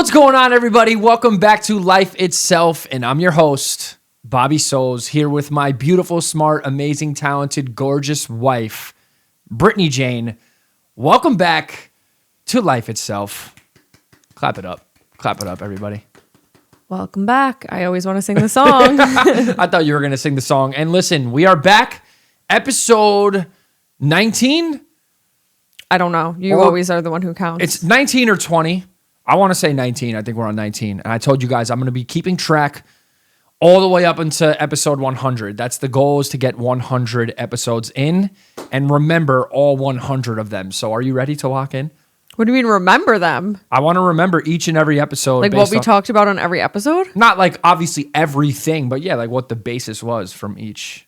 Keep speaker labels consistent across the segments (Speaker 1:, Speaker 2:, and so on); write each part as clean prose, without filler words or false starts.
Speaker 1: What's going on, everybody? Welcome back to Life Itself, and I'm your host, Bobby Souls, here with my beautiful, smart, amazing, talented, gorgeous wife, Brittany Jane. Welcome back to Life Itself. Clap it up. Clap it up, everybody.
Speaker 2: Welcome back. I always want to sing the song.
Speaker 1: I thought you were going to sing the song. And listen, we are back. Episode 19?
Speaker 2: I don't know. You always are the one who counts.
Speaker 1: It's 19 or 20. I want to say 19. I think we're on 19. And I told you guys I'm going to be keeping track all the way up into episode 100. That's the goal, is to get 100 episodes in and remember all 100 of them. So are you ready to lock in?
Speaker 2: What do you mean remember them?
Speaker 1: I want to remember each and every episode.
Speaker 2: Like what we talked about on every episode?
Speaker 1: Not like obviously everything, but yeah, like what the basis was from each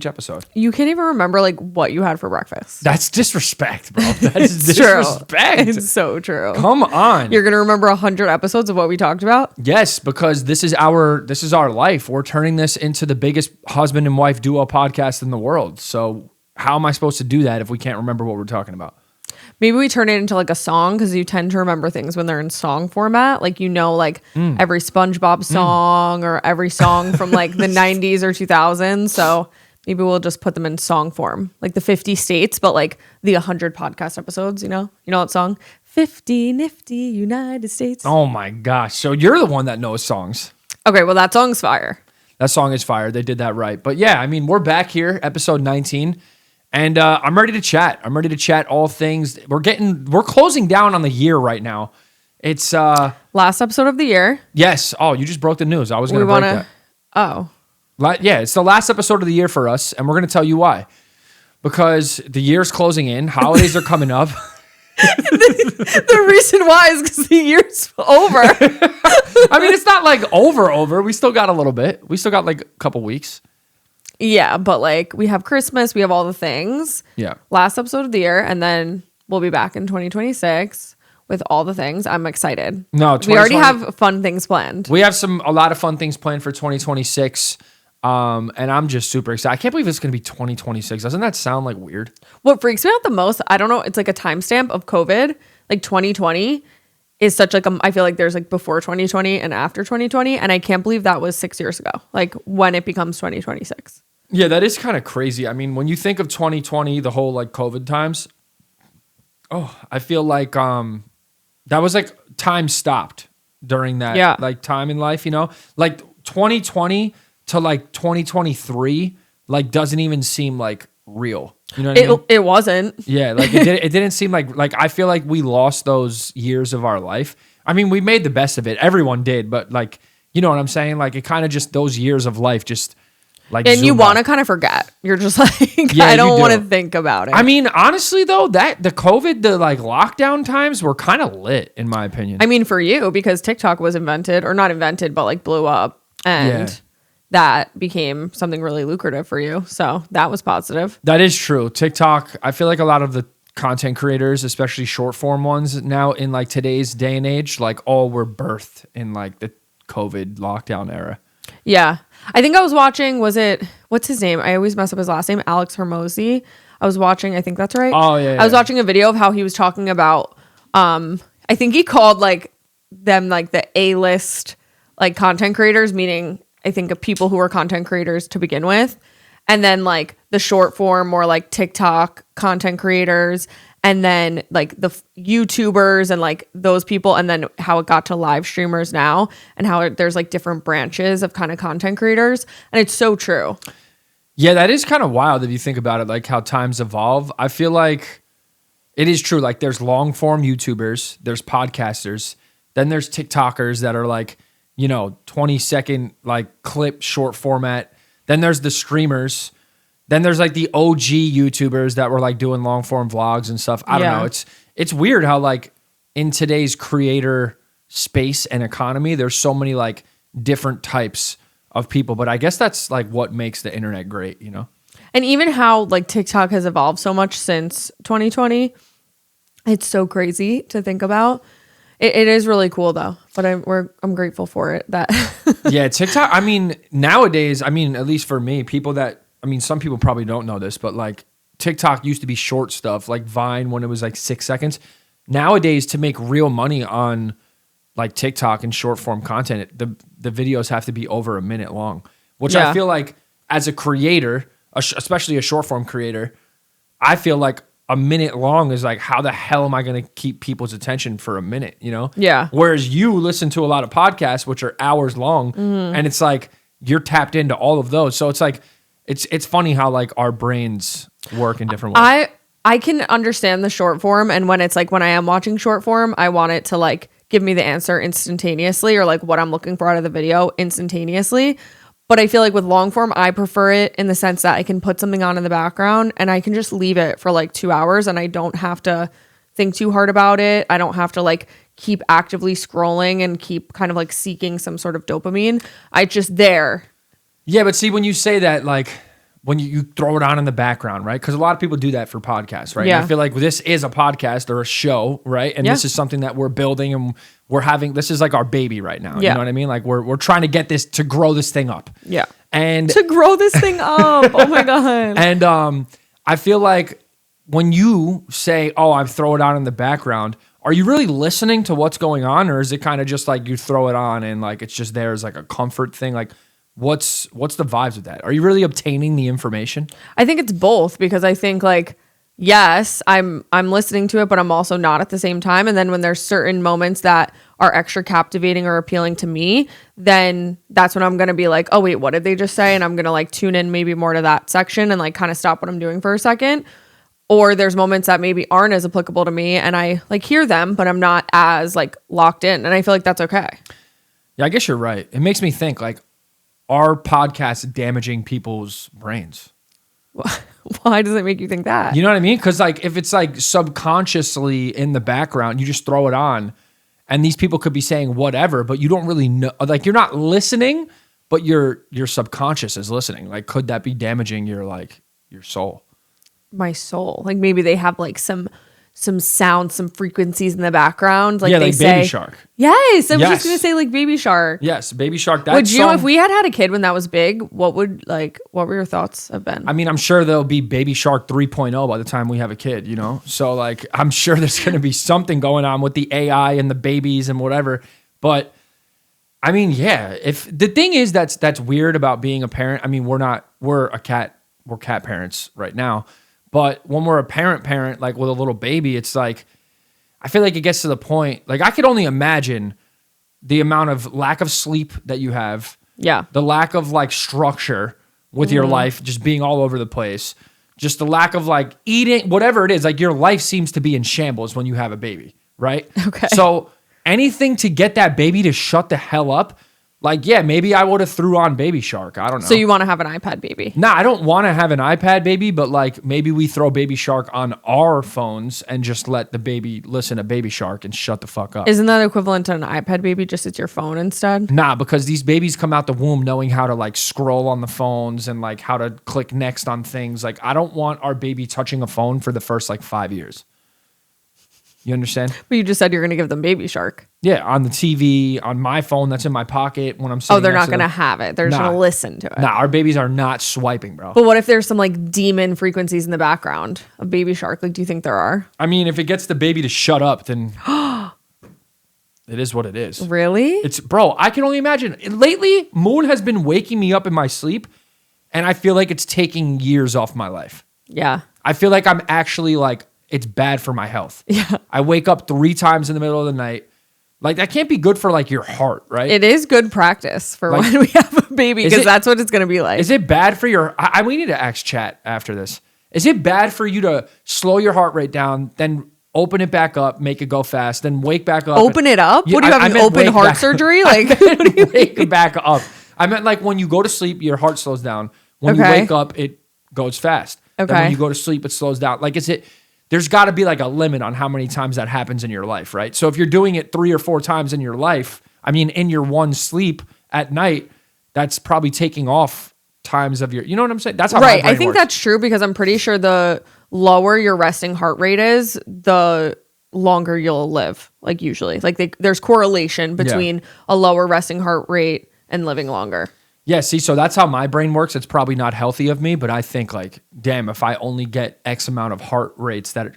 Speaker 1: episode.
Speaker 2: You can't even remember like what you had for breakfast.
Speaker 1: That's disrespect, bro. That's disrespect.
Speaker 2: It's so true.
Speaker 1: Come on.
Speaker 2: You're going to remember 100 episodes of what we talked about?
Speaker 1: Yes, because this is our life. We're turning this into the biggest husband and wife duo podcast in the world. So how am I supposed to do that if we can't remember what we're talking about?
Speaker 2: Maybe we turn it into like a song, because you tend to remember things when they're in song format. Like, like every SpongeBob song or every song from like the 90s or 2000s. So maybe we'll just put them in song form, like the 50 states, but like the 100 podcast episodes, you know that song? 50 nifty United States.
Speaker 1: Oh my gosh. So you're the one that knows songs.
Speaker 2: Okay, well, that song's fire.
Speaker 1: That song is fire. They did that right. But yeah, I mean, we're back here, episode 19. And I'm ready to chat. I'm ready to chat all things. We're closing down on the year right now. It's
Speaker 2: last episode of the year.
Speaker 1: Yes. Oh, you just broke the news. I was going to break that.
Speaker 2: Oh.
Speaker 1: Yeah, it's the last episode of the year for us, and we're going to tell you why. Because the year's closing in, holidays are coming up.
Speaker 2: the reason why is because the year's over.
Speaker 1: I mean, it's not like over. We still got a little bit. We still got like a couple weeks.
Speaker 2: Yeah, but like we have Christmas, we have all the things.
Speaker 1: Yeah.
Speaker 2: Last episode of the year, and then we'll be back in 2026 with all the things. I'm excited.
Speaker 1: No,
Speaker 2: we already have fun things planned.
Speaker 1: We have a lot of fun things planned for 2026. And I'm just super excited. I can't believe it's going to be 2026. Doesn't that sound like weird?
Speaker 2: What freaks me out the most, I don't know, it's like a timestamp of COVID. Like 2020 is such like I feel like there's like before 2020 and after 2020, and I can't believe that was 6 years ago. Like when it becomes 2026.
Speaker 1: Yeah, that is kind of crazy. I mean, when you think of 2020, the whole like COVID times, I feel like that was like time stopped during that like time in life, like 2020 to like 2023, like doesn't even seem like real. You know what I mean?
Speaker 2: It wasn't.
Speaker 1: Yeah, like it didn't seem like I feel like we lost those years of our life. I mean, we made the best of it. Everyone did, but like, you know what I'm saying? Like it kind of just, those years of life just like,
Speaker 2: and you want to kind of forget. You're just like, I don't want to think about it.
Speaker 1: I mean, honestly though, that the COVID, the like lockdown times were kind of lit in my opinion.
Speaker 2: I mean, for you, because TikTok was invented, or not invented, but like blew up, and that became something really lucrative for you. So that was positive.
Speaker 1: That is true. TikTok, I feel like a lot of the content creators, especially short form ones now in like today's day and age, like all were birthed in like the COVID lockdown era.
Speaker 2: Yeah. I think I was watching, what's his name? I always mess up his last name, Alex Hermosi. I was watching, I think that's right.
Speaker 1: Oh, yeah.
Speaker 2: I was watching a video of how he was talking about, I think he called like them like the A-list like content creators, meaning I think of people who are content creators to begin with. And then like the short form, more like TikTok content creators, and then like the YouTubers and like those people, and then how it got to live streamers now, and how there's like different branches of kind of content creators. And it's so true.
Speaker 1: Yeah, that is kind of wild if you think about it, like how times evolve. I feel like it is true. Like there's long form YouTubers, there's podcasters, then there's TikTokers that are like, 20-second like clip short format. Then there's the streamers. Then there's like the OG YouTubers that were like doing long form vlogs and stuff. I don't know. It's weird how like in today's creator space and economy, there's so many like different types of people. But I guess that's like what makes the internet great, And even how like TikTok has evolved so much since 2020. It's so crazy to think about. It is really cool though, but I'm grateful for it. That yeah, TikTok. I mean, nowadays, at least for me, some people probably don't know this, but like TikTok used to be short stuff, like Vine when it was like 6 seconds. Nowadays, to make real money on like TikTok and short form content, the videos have to be over a minute long, which
Speaker 2: Yeah.
Speaker 1: I feel like as a creator, especially a short form creator, I feel like a minute long is like, how the hell am I going to keep people's attention for a minute, you know?
Speaker 2: Yeah.
Speaker 1: Whereas you listen to a lot of podcasts, which are hours long, and it's like you're tapped into all of those. So it's like, it's funny how like our brains work in different ways.
Speaker 2: I can understand the short form, and when it's like when I am watching short form, I want it to like give me the answer instantaneously, or like what I'm looking for out of the video instantaneously. But I feel like with long form, I prefer it in the sense that I can put something on in the background and I can just leave it for like 2 hours and I don't have to think too hard about it. I don't have to like keep actively scrolling and keep kind of like seeking some sort of dopamine. I just there.
Speaker 1: Yeah, but see, when you say that, like when you throw it on in the background, right? Because a lot of people do that for podcasts, right?
Speaker 2: Yeah.
Speaker 1: And I feel like this is a podcast or a show, right? And this is something that we're building and we're having, this is like our baby right now.
Speaker 2: Yeah.
Speaker 1: You know what I mean? Like we're trying to get this, to grow this thing up.
Speaker 2: Yeah.
Speaker 1: And
Speaker 2: To grow this thing up. Oh my God.
Speaker 1: And I feel like when you say, oh, I throw it on in the background, are you really listening to what's going on? Or is it kind of just like you throw it on and like it's just there as like a comfort thing? Like what's the vibes with that? Are you really obtaining the information?
Speaker 2: I think it's both, because I think like, yes, I'm listening to it, but I'm also not at the same time. And then when there's certain moments that are extra captivating or appealing to me, then that's when I'm going to be like, oh wait, what did they just say? And I'm going to like tune in maybe more to that section and like kind of stop what I'm doing for a second. Or there's moments that maybe aren't as applicable to me and I like hear them, but I'm not as like locked in. And I feel like that's okay.
Speaker 1: Yeah, I guess you're right. It makes me think like, are podcasts damaging people's brains?
Speaker 2: Why does it make you think that?
Speaker 1: You know what I mean? Because like if it's like subconsciously in the background, you just throw it on and these people could be saying whatever, but you don't really know, like you're not listening, but your subconscious is listening. Like could that be damaging your soul?
Speaker 2: My soul. Like maybe they have like some sounds, some frequencies in the background. Like
Speaker 1: yeah,
Speaker 2: they
Speaker 1: like
Speaker 2: say,
Speaker 1: Baby Shark.
Speaker 2: Yes, I was just gonna say like Baby Shark.
Speaker 1: Yes, Baby Shark. That
Speaker 2: Would you,
Speaker 1: song,
Speaker 2: if we had a kid when that was big, what were your thoughts have been?
Speaker 1: I mean, I'm sure there'll be Baby Shark 3.0 by the time we have a kid, you know? So like, I'm sure there's going to be something going on with the AI and the babies and whatever. But I mean, yeah, if the thing is that's weird about being a parent. I mean, we're cat parents right now. But when we're a parent, like with a little baby, it's like, I feel like it gets to the point, like I could only imagine the amount of lack of sleep that you have.
Speaker 2: Yeah.
Speaker 1: The lack of like structure with your life, just being all over the place. Just the lack of like eating, whatever it is, like your life seems to be in shambles when you have a baby, right?
Speaker 2: Okay.
Speaker 1: So anything to get that baby to shut the hell up, like, yeah, maybe I would have threw on Baby Shark. I don't know.
Speaker 2: So you want to have an iPad baby?
Speaker 1: Nah, I don't want to have an iPad baby, but like maybe we throw Baby Shark on our phones and just let the baby listen to Baby Shark and shut the fuck up.
Speaker 2: Isn't that equivalent to an iPad baby, just it's your phone instead?
Speaker 1: Nah, because these babies come out the womb knowing how to like scroll on the phones and like how to click next on things. Like I don't want our baby touching a phone for the first like 5 years. You understand?
Speaker 2: But you just said you're going to give them Baby Shark.
Speaker 1: Yeah, on the TV, on my phone that's in my pocket when I'm sitting.
Speaker 2: Oh, they're
Speaker 1: next
Speaker 2: not
Speaker 1: to
Speaker 2: going to
Speaker 1: them.
Speaker 2: have it. They're just
Speaker 1: Nah.
Speaker 2: going to listen to it.
Speaker 1: Nah, our babies are not swiping, bro.
Speaker 2: But what if there's some like demon frequencies in the background of Baby Shark? Like, do you think there are?
Speaker 1: I mean, if it gets the baby to shut up, then it is what it is.
Speaker 2: Really?
Speaker 1: It's, bro, I can only imagine. Lately, Moon has been waking me up in my sleep, and I feel like it's taking years off my life.
Speaker 2: Yeah.
Speaker 1: I feel like I'm actually like, it's bad for my health.
Speaker 2: Yeah.
Speaker 1: I wake up 3 times in the middle of the night. Like, that can't be good for like your heart, right?
Speaker 2: It is good practice for
Speaker 1: Like,
Speaker 2: when we have a baby,
Speaker 1: is
Speaker 2: because
Speaker 1: it-
Speaker 2: that's what it's going to be like.
Speaker 1: Is it bad for your, we need to ask chat after this. Is it bad for you to slow your heart rate down, then open it back up, make it go fast, then wake back up?
Speaker 2: Open it up?
Speaker 1: Yeah,
Speaker 2: What do you
Speaker 1: I
Speaker 2: have, an
Speaker 1: meant
Speaker 2: open
Speaker 1: wake
Speaker 2: heart
Speaker 1: back-
Speaker 2: surgery? Like,
Speaker 1: wake it back up. I meant like when you go to sleep, your heart slows down. When you
Speaker 2: Okay.
Speaker 1: wake up, it goes fast. Then
Speaker 2: Okay.
Speaker 1: when you go to sleep, it slows down. Like, there's got to be like a limit on how many times that happens in your life, right? So if you're doing it 3 or 4 times in your life, I mean, in your one sleep at night, that's probably taking off times of your, you know what I'm saying? That's how my
Speaker 2: right.
Speaker 1: brain
Speaker 2: I think
Speaker 1: works.
Speaker 2: that's true, because I'm pretty sure the lower your resting heart rate is, the longer you'll live, like usually. Like there's correlation between a lower resting heart rate and living longer.
Speaker 1: Yeah, see, so that's how my brain works. It's probably not healthy of me, but I think like, damn, if I only get X amount of heart rates that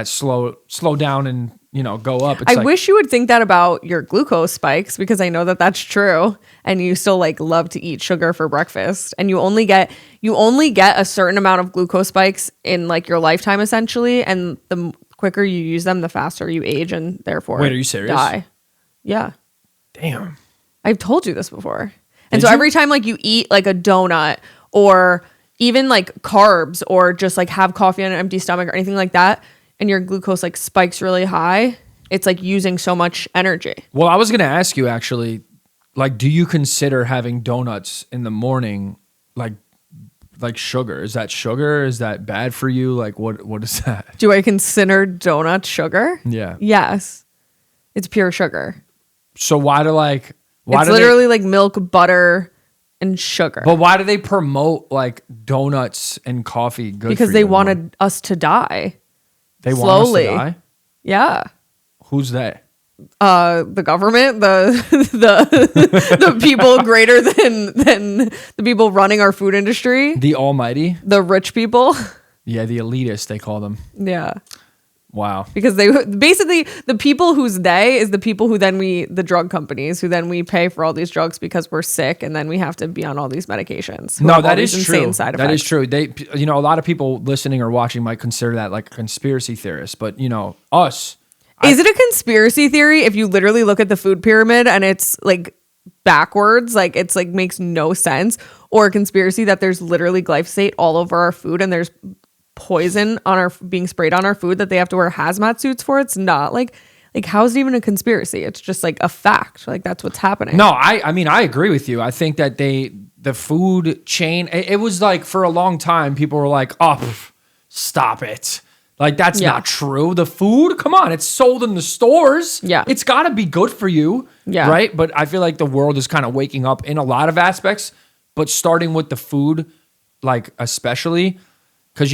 Speaker 1: slow down and go up. It's
Speaker 2: I wish you would think that about your glucose spikes, because I know that that's true, and you still like love to eat sugar for breakfast, and you only get a certain amount of glucose spikes in like your lifetime essentially, and the quicker you use them, the faster you age, and therefore
Speaker 1: Wait, are you serious?
Speaker 2: Die. Yeah.
Speaker 1: Damn.
Speaker 2: I've told you this before. And
Speaker 1: Did
Speaker 2: so
Speaker 1: you?
Speaker 2: every time like you eat like a donut or even like carbs or just like have coffee on an empty stomach or anything like that, and your glucose like spikes really high, it's like using so much energy.
Speaker 1: Well, I was going to ask you actually, like, do you consider having donuts in the morning like sugar? Is that sugar? Is that bad for you? Like, what is that?
Speaker 2: Do I consider donut sugar?
Speaker 1: Yeah.
Speaker 2: Yes. It's pure sugar.
Speaker 1: So why
Speaker 2: It's literally like milk, butter, and sugar.
Speaker 1: But why do they promote like donuts and coffee good
Speaker 2: Because
Speaker 1: for
Speaker 2: they
Speaker 1: you
Speaker 2: wanted us to die.
Speaker 1: They want us
Speaker 2: slowly.
Speaker 1: to die?
Speaker 2: Yeah.
Speaker 1: Who's they?
Speaker 2: The government, the people greater than the people running our food industry,
Speaker 1: The almighty?
Speaker 2: the rich people.
Speaker 1: Yeah, the elitists, they call them.
Speaker 2: Yeah.
Speaker 1: Wow.
Speaker 2: Because they basically, the people who's they is the people who then the drug companies who then we pay for all these drugs because we're sick, and then we have to be on all these medications.
Speaker 1: No, that is
Speaker 2: insane
Speaker 1: true.
Speaker 2: Side
Speaker 1: That is
Speaker 2: effects.
Speaker 1: true. They, a lot of people listening or watching might consider that like a conspiracy theorist, but us.
Speaker 2: Is it a conspiracy theory if you literally look at the food pyramid and it's like backwards, like it's like makes no sense, or a conspiracy that there's literally glyphosate all over our food and there's poison being sprayed on our food that they have to wear hazmat suits for? It's not like how is it even a conspiracy? It's just like a fact. Like that's what's happening.
Speaker 1: No, I mean, I agree with you. I think that the food chain, it was like for a long time, people were like, oh, stop it. Like, that's not true. The food, come on, it's sold in the stores.
Speaker 2: Yeah.
Speaker 1: It's got to be good for you.
Speaker 2: Yeah.
Speaker 1: Right? But I feel like the world is kind of waking up in a lot of aspects, but starting with the food, like, especially, because,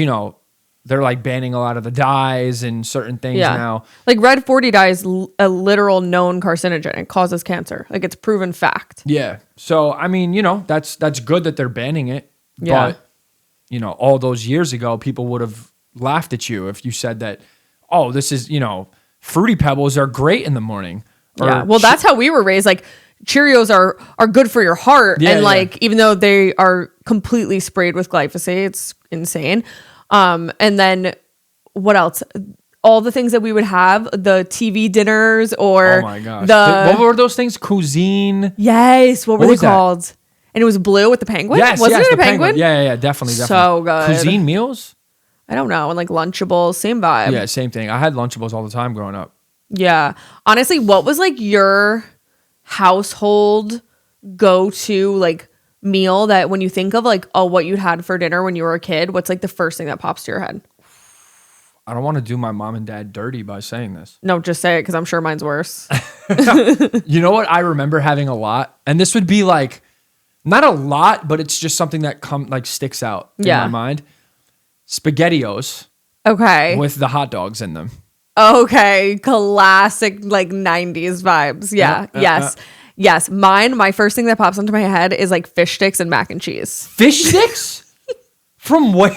Speaker 1: they're like banning a lot of the dyes and certain things now.
Speaker 2: Like Red 40 dye is a literal known carcinogen. It causes cancer. Like it's proven fact.
Speaker 1: Yeah. So, I mean, that's good that they're banning it.
Speaker 2: Yeah.
Speaker 1: But, all those years ago, people would have laughed at you if you said that, oh, this is, Fruity Pebbles are great in the morning.
Speaker 2: Yeah. Well, that's how we were raised. Like Cheerios are good for your heart.
Speaker 1: Yeah,
Speaker 2: and like, even though they are completely sprayed with glyphosate, it's insane. And then what else? All the things that we would have, the TV dinners or
Speaker 1: oh my gosh. What were those things? Cuisine.
Speaker 2: Yes. What were they
Speaker 1: was that?
Speaker 2: called? And it was blue with the penguin?
Speaker 1: Yes,
Speaker 2: Wasn't
Speaker 1: yes,
Speaker 2: it a
Speaker 1: the
Speaker 2: penguin?
Speaker 1: Yeah, definitely.
Speaker 2: So good.
Speaker 1: Cuisine meals?
Speaker 2: I don't know. And like Lunchables, same vibe.
Speaker 1: Yeah, same thing. I had Lunchables all the time growing up.
Speaker 2: Yeah. Honestly, what was like your household go-to like meal that when you think of like, oh, what you had for dinner when you were a kid, what's like the first thing that pops to your head?
Speaker 1: I don't want to do my mom and dad dirty by saying this.
Speaker 2: No, just say it because I'm sure mine's worse.
Speaker 1: You know what I remember having a lot? And this would be like, not a lot, but it's just something that sticks out in my mind. SpaghettiOs.
Speaker 2: Okay.
Speaker 1: With the hot dogs in them.
Speaker 2: Okay. Classic like 90s vibes. Yeah. Yes. My first thing that pops into my head is like fish sticks and mac and cheese.
Speaker 1: Fish sticks? From where?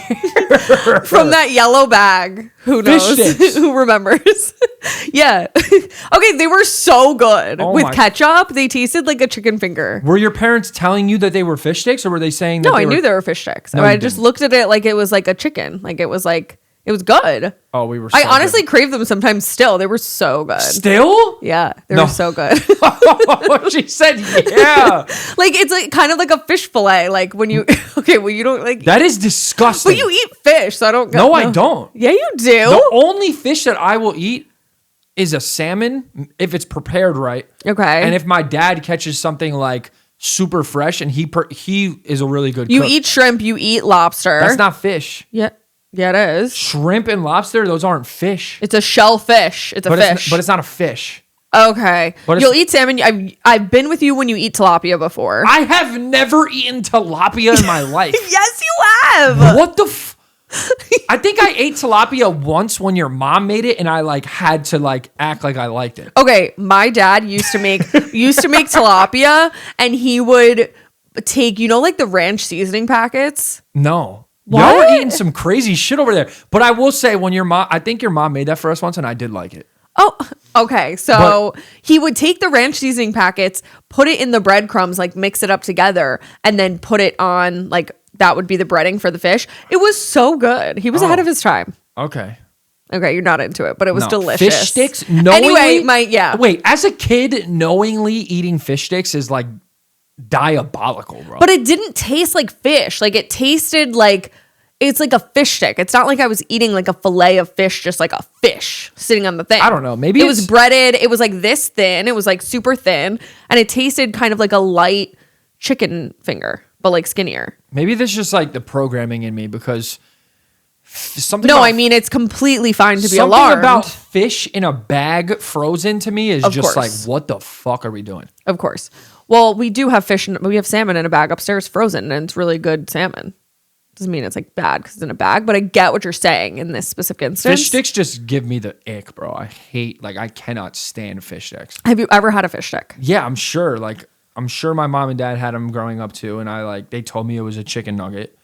Speaker 2: From that yellow bag. Who knows?
Speaker 1: Fish sticks.
Speaker 2: Who remembers? Yeah. Okay, they were so good.
Speaker 1: Oh
Speaker 2: with
Speaker 1: my-
Speaker 2: ketchup, they tasted like a chicken finger.
Speaker 1: Were your parents telling you that they were fish sticks, or were they saying that
Speaker 2: No, I knew they were fish sticks.
Speaker 1: No,
Speaker 2: I
Speaker 1: you
Speaker 2: just
Speaker 1: didn't.
Speaker 2: looked at it like it was like a chicken. Like it was good.
Speaker 1: Oh, we were
Speaker 2: I
Speaker 1: so
Speaker 2: honestly
Speaker 1: good.
Speaker 2: crave them sometimes still. They were so good.
Speaker 1: Still?
Speaker 2: Yeah, they
Speaker 1: No.
Speaker 2: were so good.
Speaker 1: She said yeah.
Speaker 2: Like it's like kind of like a fish fillet. Like when you you don't like
Speaker 1: That is disgusting.
Speaker 2: but you eat fish, so I don't
Speaker 1: No, I don't.
Speaker 2: Yeah, you do.
Speaker 1: The only fish that I will eat is a salmon if it's prepared right.
Speaker 2: Okay.
Speaker 1: And if my dad catches something like super fresh and he is a really good
Speaker 2: You
Speaker 1: cook.
Speaker 2: eat shrimp, you eat lobster.
Speaker 1: That's not fish.
Speaker 2: Yeah. Yeah, it is.
Speaker 1: Shrimp and lobster, those aren't fish.
Speaker 2: It's a shellfish. It's a fish.
Speaker 1: But it's not a fish.
Speaker 2: Okay.
Speaker 1: But it's-
Speaker 2: You'll eat salmon. I've been with you when you eat tilapia before.
Speaker 1: I have never eaten tilapia in my life.
Speaker 2: Yes, you have.
Speaker 1: What the I think I ate tilapia once when your mom made it, and I had to act like I liked it.
Speaker 2: Okay, my dad used to make tilapia, and he would take the ranch seasoning packets.
Speaker 1: No.
Speaker 2: What?
Speaker 1: Y'all were eating some crazy shit over there. But I will say, I think your mom made that for us once, and I did like it.
Speaker 2: Oh, okay. So he would take the ranch seasoning packets, put it in the breadcrumbs, like mix it up together, and then put it on, like, that would be the breading for the fish. It was so good. He was ahead of his time.
Speaker 1: Okay.
Speaker 2: Okay, you're not into it, but it was delicious.
Speaker 1: Fish sticks? Knowingly?
Speaker 2: Anyway,
Speaker 1: Wait, as a kid, knowingly eating fish sticks is like diabolical, bro.
Speaker 2: But it didn't taste like fish. Like, it tasted like, it's like a fish stick. It's not like I was eating like a fillet of fish, just like a fish sitting on the thing.
Speaker 1: I don't know. Maybe
Speaker 2: it was breaded. It was like this thin. It was like super thin. And it tasted kind of like a light chicken finger, but like skinnier.
Speaker 1: Maybe this is just like the programming in me because something.
Speaker 2: No,
Speaker 1: about,
Speaker 2: I mean, it's completely fine to be
Speaker 1: something
Speaker 2: alarmed.
Speaker 1: about fish in a bag frozen to me is
Speaker 2: Of
Speaker 1: just
Speaker 2: course.
Speaker 1: like, what the fuck are we doing?
Speaker 2: Of course. Well, we do have fish. We have salmon in a bag upstairs frozen, and it's really good salmon. Doesn't mean it's like bad because it's in a bag, but I get what you're saying in this specific instance.
Speaker 1: Fish sticks just give me the ick, bro. I hate, like, I cannot stand fish sticks.
Speaker 2: Have you ever had a fish stick?
Speaker 1: Yeah, I'm sure. Like, I'm sure my mom and dad had them growing up too, and they told me it was a chicken nugget.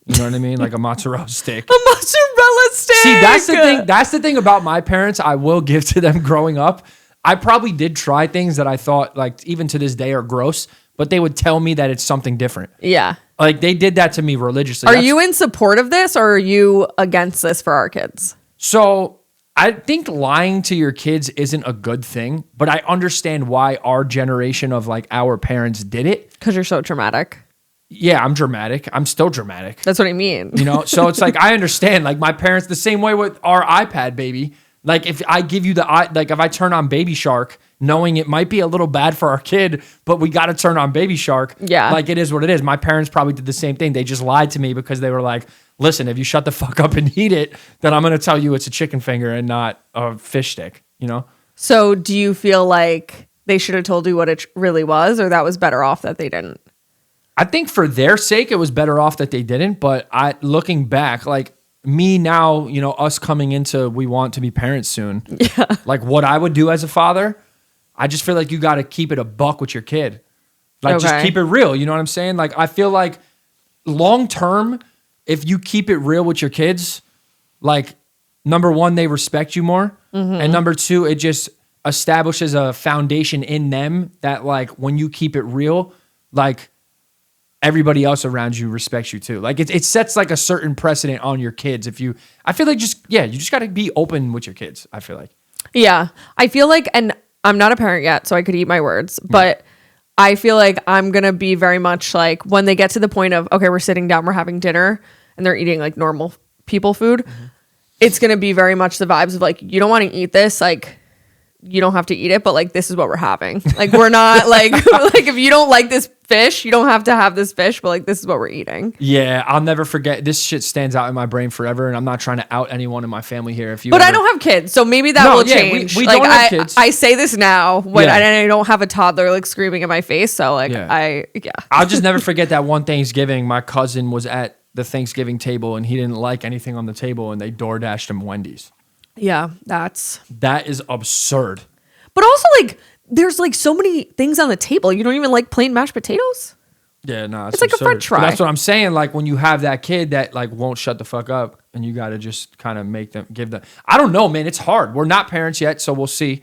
Speaker 1: You know what I mean? Like a mozzarella stick.
Speaker 2: A mozzarella stick.
Speaker 1: See, that's the thing. That's the thing about my parents. I will give to them growing up. I probably did try things that I thought, like, even to this day are gross, but they would tell me that it's something different.
Speaker 2: Yeah.
Speaker 1: Like, they did that to me religiously.
Speaker 2: Are you in support of this, or are you against this for our kids?
Speaker 1: So I think lying to your kids isn't a good thing, but I understand why our generation of, like, our parents did it.
Speaker 2: Because you're so dramatic.
Speaker 1: Yeah, I'm dramatic. I'm still dramatic.
Speaker 2: That's what I mean.
Speaker 1: You know, so it's like, I understand, like, my parents, the same way with our iPad baby. Like, if I give you if I turn on Baby Shark, knowing it might be a little bad for our kid, but we got to turn on Baby Shark.
Speaker 2: Yeah.
Speaker 1: Like, it is what it is. My parents probably did the same thing. They just lied to me because they were like, listen, if you shut the fuck up and eat it, then I'm going to tell you it's a chicken finger and not a fish stick, you know?
Speaker 2: So do you feel like they should have told you what it really was, or that was better off that they didn't?
Speaker 1: I think for their sake, it was better off that they didn't. But looking back, like, me now, you know, us coming into, we want to be parents soon.
Speaker 2: Yeah.
Speaker 1: Like, what I would do as a father, I just feel like you got to keep it a buck with your kid. Like, just keep it real. You know what I'm saying? Like, I feel like long term, if you keep it real with your kids, like, number one, they respect you more. Mm-hmm. And number two, it just establishes a foundation in them that, like, when you keep it real, like, everybody else around you respects you too. Like, it sets like a certain precedent on your kids. I feel like you just got to be open with your kids. I feel like.
Speaker 2: Yeah. I feel like, and I'm not a parent yet, so I could eat my words, but I feel like I'm going to be very much like, when they get to the point of, okay, we're sitting down, we're having dinner, and they're eating like normal people food. Mm-hmm. It's going to be very much the vibes of like, you don't want to eat this. Like, you don't have to eat it, but like, this is what we're having. Like, we're not like, like, if you don't like this fish, you don't have to have this fish, but like, this is what we're eating.
Speaker 1: Yeah, I'll never forget. This shit stands out in my brain forever, and I'm not trying to out anyone in my family here.
Speaker 2: But I don't have kids, so maybe that will change.
Speaker 1: We
Speaker 2: like,
Speaker 1: don't have kids.
Speaker 2: I say this now when I don't have a toddler like screaming in my face, so like,
Speaker 1: I'll just never forget that one Thanksgiving. My cousin was at the Thanksgiving table, and he didn't like anything on the table, and they DoorDashed him Wendy's.
Speaker 2: Yeah, that
Speaker 1: is absurd.
Speaker 2: But also, like, there's like so many things on the table. You don't even like plain mashed potatoes?
Speaker 1: Yeah, no,
Speaker 2: it's like absurd. A French fry.
Speaker 1: But that's what I'm saying. Like, when you have that kid that like won't shut the fuck up, and you got to just kind of give them. I don't know, man. It's hard. We're not parents yet, so we'll see.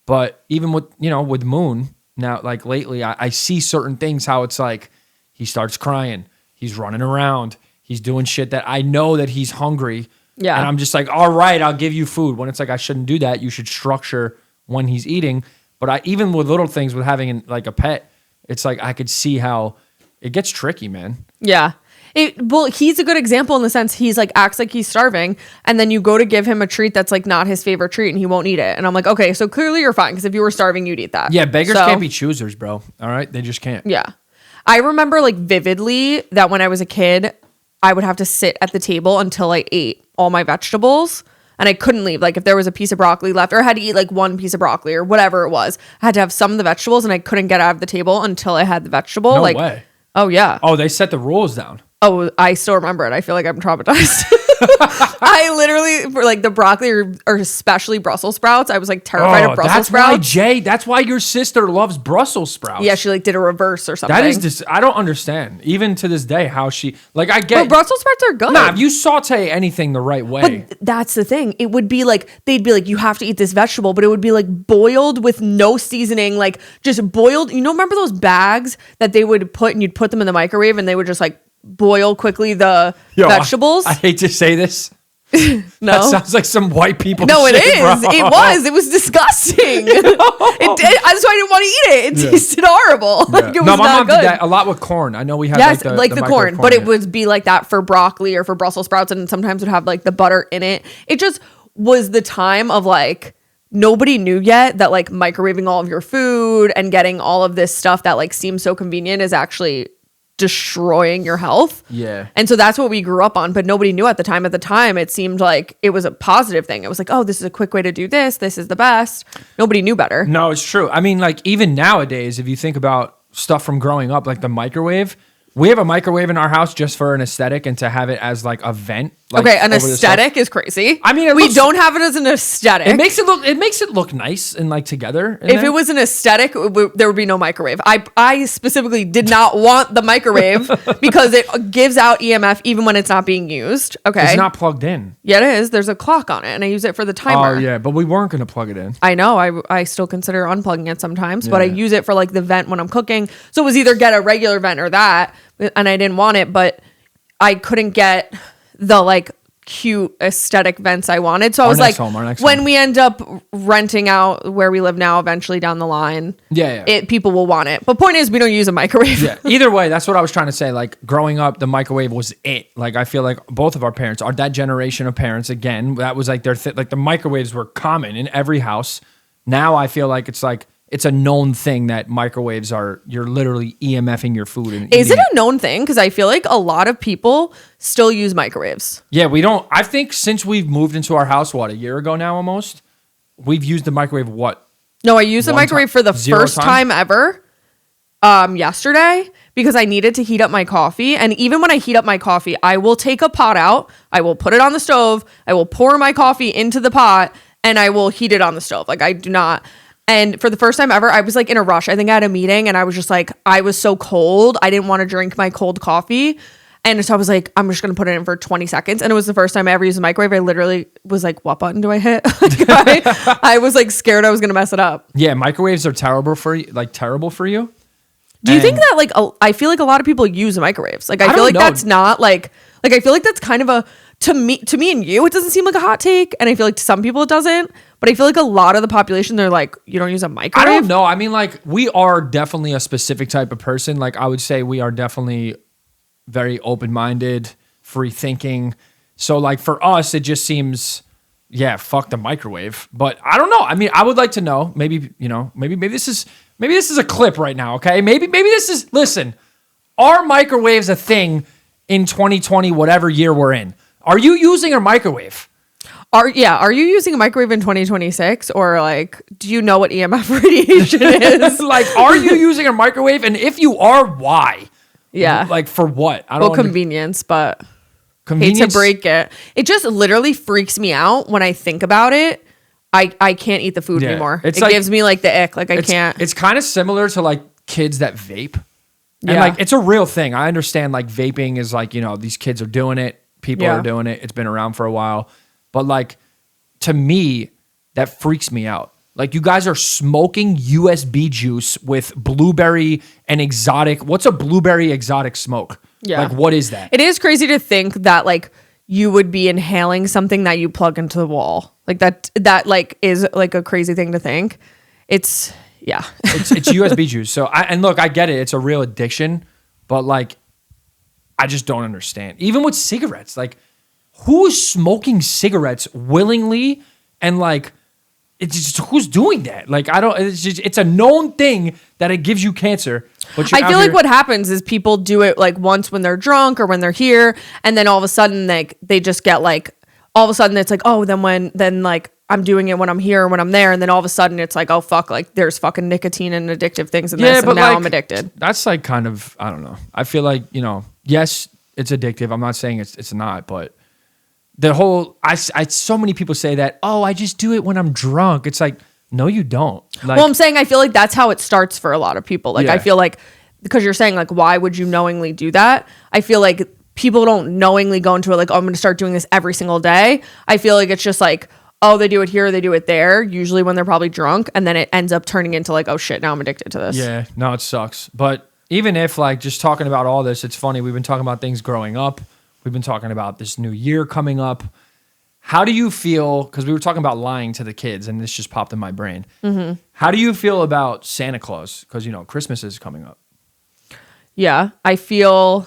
Speaker 1: But even with Moon now, like lately, I see certain things. How it's like he starts crying, he's running around, he's doing shit that I know that he's hungry.
Speaker 2: Yeah,
Speaker 1: and I'm just like, all right, I'll give you food. When it's like, I shouldn't do that. You should structure when he's eating. But even with little things, with having like a pet, it's like I could see how it gets tricky, man.
Speaker 2: Yeah. Well, he's a good example in the sense he's like acts like he's starving, and then you go to give him a treat that's like not his favorite treat, and he won't eat it. And I'm like, okay, so clearly you're fine, because if you were starving, you'd eat that.
Speaker 1: Yeah, beggars can't be choosers, bro. All right, they just can't.
Speaker 2: Yeah, I remember like vividly that when I was a kid, I would have to sit at the table until I ate all my vegetables. And I couldn't leave. Like, if there was a piece of broccoli left, or I had to eat like one piece of broccoli or whatever it was, I had to have some of the vegetables, and I couldn't get out of the table until I had the vegetable.
Speaker 1: No way.
Speaker 2: Oh, yeah.
Speaker 1: Oh, they set the rules down.
Speaker 2: Oh, I still remember it. I feel like I'm traumatized. I literally, for like the broccoli or especially Brussels sprouts, I was like terrified of Brussels sprouts.
Speaker 1: That's why your sister loves Brussels sprouts.
Speaker 2: Yeah, she like did a reverse or something.
Speaker 1: That is just, I don't understand, even to this day, how she, like, I get.
Speaker 2: But Brussels sprouts are good.
Speaker 1: Nah, if you saute anything the right way.
Speaker 2: But that's the thing. It would be like, they'd be like, you have to eat this vegetable, but it would be like boiled with no seasoning, like just boiled. You know, remember those bags that they would put and you'd put them in the microwave and they would just like boil quickly the vegetables?
Speaker 1: I hate to say this.
Speaker 2: No,
Speaker 1: that sounds like some white people.
Speaker 2: No,
Speaker 1: shit,
Speaker 2: it is.
Speaker 1: Bro.
Speaker 2: It was disgusting. It did. That's why I didn't want to eat it. It tasted horrible. Yeah. Like it was
Speaker 1: no, my
Speaker 2: not
Speaker 1: mom
Speaker 2: good.
Speaker 1: did that a lot with corn. I know we had
Speaker 2: like the corn, but it would be like that for broccoli or for Brussels sprouts, and sometimes would have like the butter in it. It just was the time of like nobody knew yet that like microwaving all of your food and getting all of this stuff that like seems so convenient is actually destroying your health.
Speaker 1: Yeah.
Speaker 2: And so that's what we grew up on, but nobody knew at the time. At the time, it seemed like it was a positive thing. It was like, oh, this is a quick way to do this. This is the best. Nobody knew better.
Speaker 1: No, it's true. I mean, like even nowadays, if you think about stuff from growing up, like the microwave, we have a microwave in our house just for an aesthetic and to have it as like a vent. Like,
Speaker 2: okay, an aesthetic is crazy.
Speaker 1: I mean,
Speaker 2: we don't have it as an aesthetic.
Speaker 1: It makes it look nice and like together.
Speaker 2: If it was an aesthetic, there would be no microwave. I specifically did not want the microwave because it gives out EMF even when it's not being used. Okay,
Speaker 1: it's not plugged in.
Speaker 2: Yeah, it is. There's a clock on it, and I use it for the timer.
Speaker 1: Oh yeah, but we weren't gonna plug it in.
Speaker 2: I know. I still consider unplugging it sometimes, but I use it for like the vent when I'm cooking. So it was either get a regular vent or that, and I didn't want it, but I couldn't get the like cute aesthetic vents I wanted. So I was like, when we end up renting out where we live now, eventually down the line, people will want it. But point is, we don't use a microwave.
Speaker 1: Yeah. Either way, that's what I was trying to say. Like growing up, the microwave was it. Like I feel like both of our parents are that generation of parents. Again, that was like like the microwaves were common in every house. Now I feel like it's a known thing that microwaves you're literally EMFing your food. And
Speaker 2: is it a known thing? Because I feel like a lot of people still use microwaves.
Speaker 1: Yeah, we don't. I think since we've moved into our house, a year ago now almost, we've used the microwave,
Speaker 2: No, I used the microwave for the first time ever yesterday because I needed to heat up my coffee. And even when I heat up my coffee, I will take a pot out, I will put it on the stove, I will pour my coffee into the pot, and I will heat it on the stove. Like I do not... And for the first time ever, I was like in a rush. I think I had a meeting and I was just like, I was so cold. I didn't want to drink my cold coffee. And so I was like, I'm just going to put it in for 20 seconds. And it was the first time I ever used a microwave. I literally was like, what button do I hit? I was like scared I was going to mess it up.
Speaker 1: Yeah, microwaves are terrible for you.
Speaker 2: Do you think that like, I feel like a lot of people use microwaves. Like, I feel like that's not like I feel like that's kind of to me and you, it doesn't seem like a hot take. And I feel like to some people it doesn't. But I feel like a lot of the population, they're like, you don't use a microwave?
Speaker 1: I don't know. I mean, like, we are definitely a specific type of person. Like, I would say we are definitely very open-minded, free-thinking. So, like, for us, it just seems, fuck the microwave. But I don't know. I mean, I would like to know. Maybe, maybe this is a clip right now, okay? Maybe this is, listen, are microwaves a thing in 2020, whatever year we're in? Are you using a microwave?
Speaker 2: Are you using a microwave in 2026 or like, do you know what EMF radiation is?
Speaker 1: Like, are you using a microwave? And if you are, why?
Speaker 2: Yeah.
Speaker 1: Like for what? I don't
Speaker 2: convenience, but hate to break it. It just literally freaks me out when I think about it. I can't eat the food anymore. It gives me like the ick. Like I can't.
Speaker 1: It's kind of similar to like kids that vape. And like, it's a real thing. I understand like vaping is like, these kids are doing it. People are doing it. It's been around for a while. But like, to me, that freaks me out. Like you guys are smoking USB juice with blueberry and exotic. What's a blueberry exotic smoke? Yeah. Like what is that?
Speaker 2: It is crazy to think that like you would be inhaling something that you plug into the wall. Like that like is like a crazy thing to think. It's USB juice. So I get it. It's a real addiction, but like, I just don't understand. Even with cigarettes, like, who's smoking cigarettes willingly and like it's just who's doing that? Like it's a known thing that it gives you cancer. But I feel like what happens is people do it like once when they're drunk or when they're here, and then all of a sudden like they just get like all of a sudden it's like, oh, then like I'm doing it when I'm here or when I'm there, and then all of a sudden it's like, oh fuck, like there's fucking nicotine and addictive things in this, and now I'm addicted.
Speaker 1: That's like kind of, I don't know. I feel like, yes, It's addictive. I'm not saying it's not, but the whole so many people say that, oh, I just do it when I'm drunk. It's like, no, you don't. Like,
Speaker 2: well, I'm saying I feel like that's how it starts for a lot of people. Like,
Speaker 1: Yeah.
Speaker 2: I feel like, because you're saying, like, why would you knowingly do that? I feel like people don't knowingly go into it like, oh, I'm going to start doing this every single day. I feel like it's just like, oh, they do it here, they do it there, usually when they're probably drunk. And then it ends up turning into like, oh shit, now I'm addicted to this.
Speaker 1: Yeah, no, it sucks. But even if, like, just talking about all this, it's funny. We've been talking about things growing up. We've been talking about this new year coming up. How do you feel? Because we were talking about lying to the kids, and this just popped in my brain. Mm-hmm. How do you feel about Santa Claus? Because, you know, Christmas is coming up.
Speaker 2: Yeah, I feel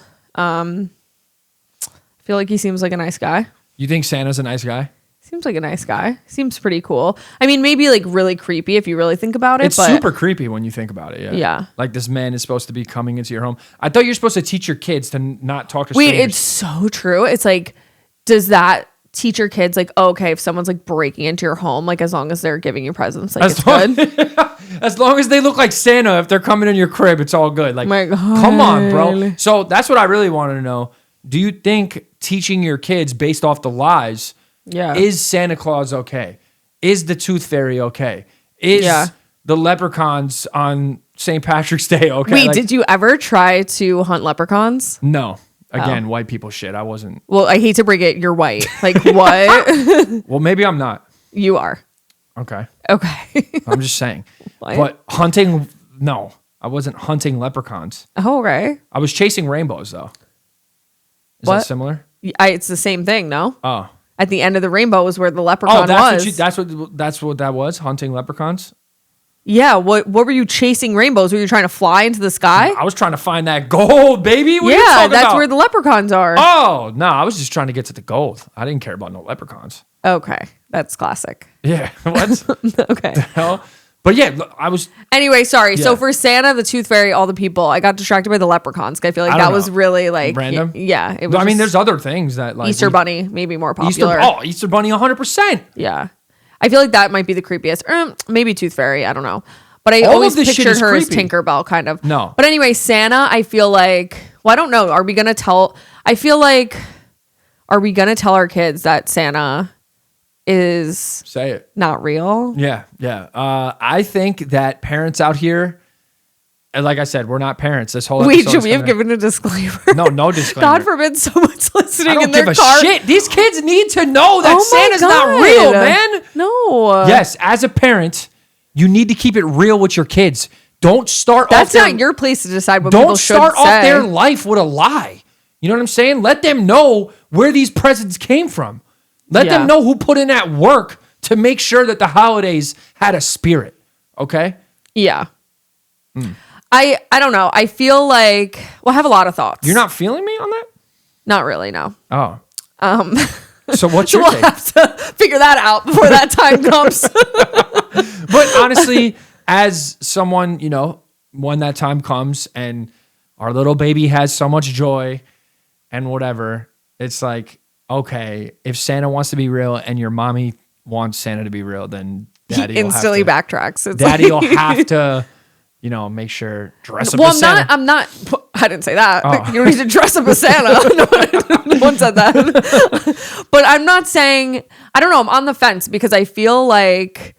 Speaker 2: like he seems like a nice guy.
Speaker 1: You think Santa's a nice guy?
Speaker 2: Seems like a nice guy. Seems pretty cool. I mean, maybe like really creepy if you really think about it.
Speaker 1: It's super creepy when you think about it. Yeah.
Speaker 2: Yeah.
Speaker 1: Like, this man is supposed to be coming into your home. I thought you're supposed to teach your kids to not talk to
Speaker 2: Wait,
Speaker 1: strangers.
Speaker 2: it's so true. It's like, does that teach your kids like, oh, okay, if someone's like breaking into your home, like as long as they're giving you presents, like it's good.
Speaker 1: As long as they look like Santa, if they're coming in your crib, it's all good. Like,
Speaker 2: My God.
Speaker 1: come on, bro. So that's what I really wanted to know. Do you think teaching your kids based off the lies,
Speaker 2: Yeah.
Speaker 1: is Santa Claus okay? Is the Tooth Fairy okay? Is
Speaker 2: Yeah.
Speaker 1: the leprechauns on St. Patrick's Day okay?
Speaker 2: Wait,
Speaker 1: Like,
Speaker 2: did you ever try to hunt leprechauns?
Speaker 1: no.
Speaker 2: Oh.
Speaker 1: Again, white people shit. I wasn't.
Speaker 2: Well, I hate to break it, you're white. Like what?
Speaker 1: Well, maybe I'm not.
Speaker 2: You are.
Speaker 1: Okay.
Speaker 2: Okay.
Speaker 1: I'm just saying.
Speaker 2: What?
Speaker 1: But hunting, no. I wasn't hunting leprechauns.
Speaker 2: Oh, okay.
Speaker 1: I was chasing rainbows, though. Is
Speaker 2: What?
Speaker 1: that similar?
Speaker 2: It's the same thing, no?
Speaker 1: Oh.
Speaker 2: At the end of the rainbow was where the leprechaun was.
Speaker 1: That's what that was, hunting leprechauns?
Speaker 2: Yeah, what were you chasing rainbows? Were you trying to fly into the sky?
Speaker 1: I was trying to find that gold, baby. What are you
Speaker 2: Yeah,
Speaker 1: talking
Speaker 2: that's
Speaker 1: about?
Speaker 2: where the leprechauns are.
Speaker 1: Oh, no, I was just trying to get to the gold. I didn't care about no leprechauns.
Speaker 2: Okay, that's classic.
Speaker 1: Yeah, what?
Speaker 2: Okay.
Speaker 1: Hell? But yeah, look, I was.
Speaker 2: Anyway, sorry.
Speaker 1: Yeah.
Speaker 2: So for Santa, the Tooth Fairy, all the people, I got distracted by the leprechauns. 'Cause I feel like
Speaker 1: I
Speaker 2: that
Speaker 1: don't
Speaker 2: was
Speaker 1: know.
Speaker 2: really like
Speaker 1: Random?
Speaker 2: Yeah, it was.
Speaker 1: I mean,
Speaker 2: just
Speaker 1: there's other things that like
Speaker 2: Easter Bunny, maybe more popular.
Speaker 1: Easter Bunny, 100%.
Speaker 2: Yeah, I feel like that might be the creepiest. Or maybe Tooth Fairy. I don't know. But I
Speaker 1: All
Speaker 2: always
Speaker 1: of this shit
Speaker 2: pictured
Speaker 1: is
Speaker 2: her as
Speaker 1: creepy.
Speaker 2: Tinkerbell, kind of.
Speaker 1: No.
Speaker 2: But anyway, Santa, I feel like. Well, I don't know. Are we gonna tell? I feel like. Are we gonna tell our kids that Santa is
Speaker 1: Say it.
Speaker 2: not real?
Speaker 1: Yeah, yeah. I think that parents out here, and like I said, we're not parents. This whole
Speaker 2: Wait,
Speaker 1: episode
Speaker 2: should
Speaker 1: is
Speaker 2: we have
Speaker 1: gonna-
Speaker 2: given a disclaimer?
Speaker 1: No disclaimer.
Speaker 2: God forbid someone's listening
Speaker 1: I don't
Speaker 2: in their
Speaker 1: give a
Speaker 2: car.
Speaker 1: shit. These kids need to know that
Speaker 2: Oh my
Speaker 1: Santa's not
Speaker 2: God.
Speaker 1: real, man.
Speaker 2: No.
Speaker 1: Yes, as a parent, you need to keep it real with your kids. Don't start
Speaker 2: That's
Speaker 1: off their,
Speaker 2: not your place to decide what people
Speaker 1: don't
Speaker 2: should
Speaker 1: start
Speaker 2: say.
Speaker 1: off their life with a lie. You know what I'm saying? Let them know where these presents came from. Let
Speaker 2: Yeah.
Speaker 1: them know who put in that work to make sure that the holidays had a spirit. Okay?
Speaker 2: Yeah. I don't know. I feel like, well, I have a lot of thoughts.
Speaker 1: You're not feeling me on that?
Speaker 2: Not really, no.
Speaker 1: Oh. So what's
Speaker 2: So
Speaker 1: your
Speaker 2: we'll
Speaker 1: take?
Speaker 2: have to figure that out before that time comes.
Speaker 1: But honestly, as someone, you know, when that time comes and our little baby has so much joy and whatever, it's like, okay, if Santa wants to be real and your mommy wants Santa to be real, then daddy
Speaker 2: He instantly
Speaker 1: will have
Speaker 2: backtracks.
Speaker 1: to,
Speaker 2: It's
Speaker 1: daddy
Speaker 2: like-
Speaker 1: will have to, you know, make sure dress up
Speaker 2: Well,
Speaker 1: as Santa.
Speaker 2: I'm not, I didn't say that.
Speaker 1: Oh.
Speaker 2: You don't need to dress up as Santa. No one said that. But I'm not saying, I don't know. I'm on the fence because I feel like,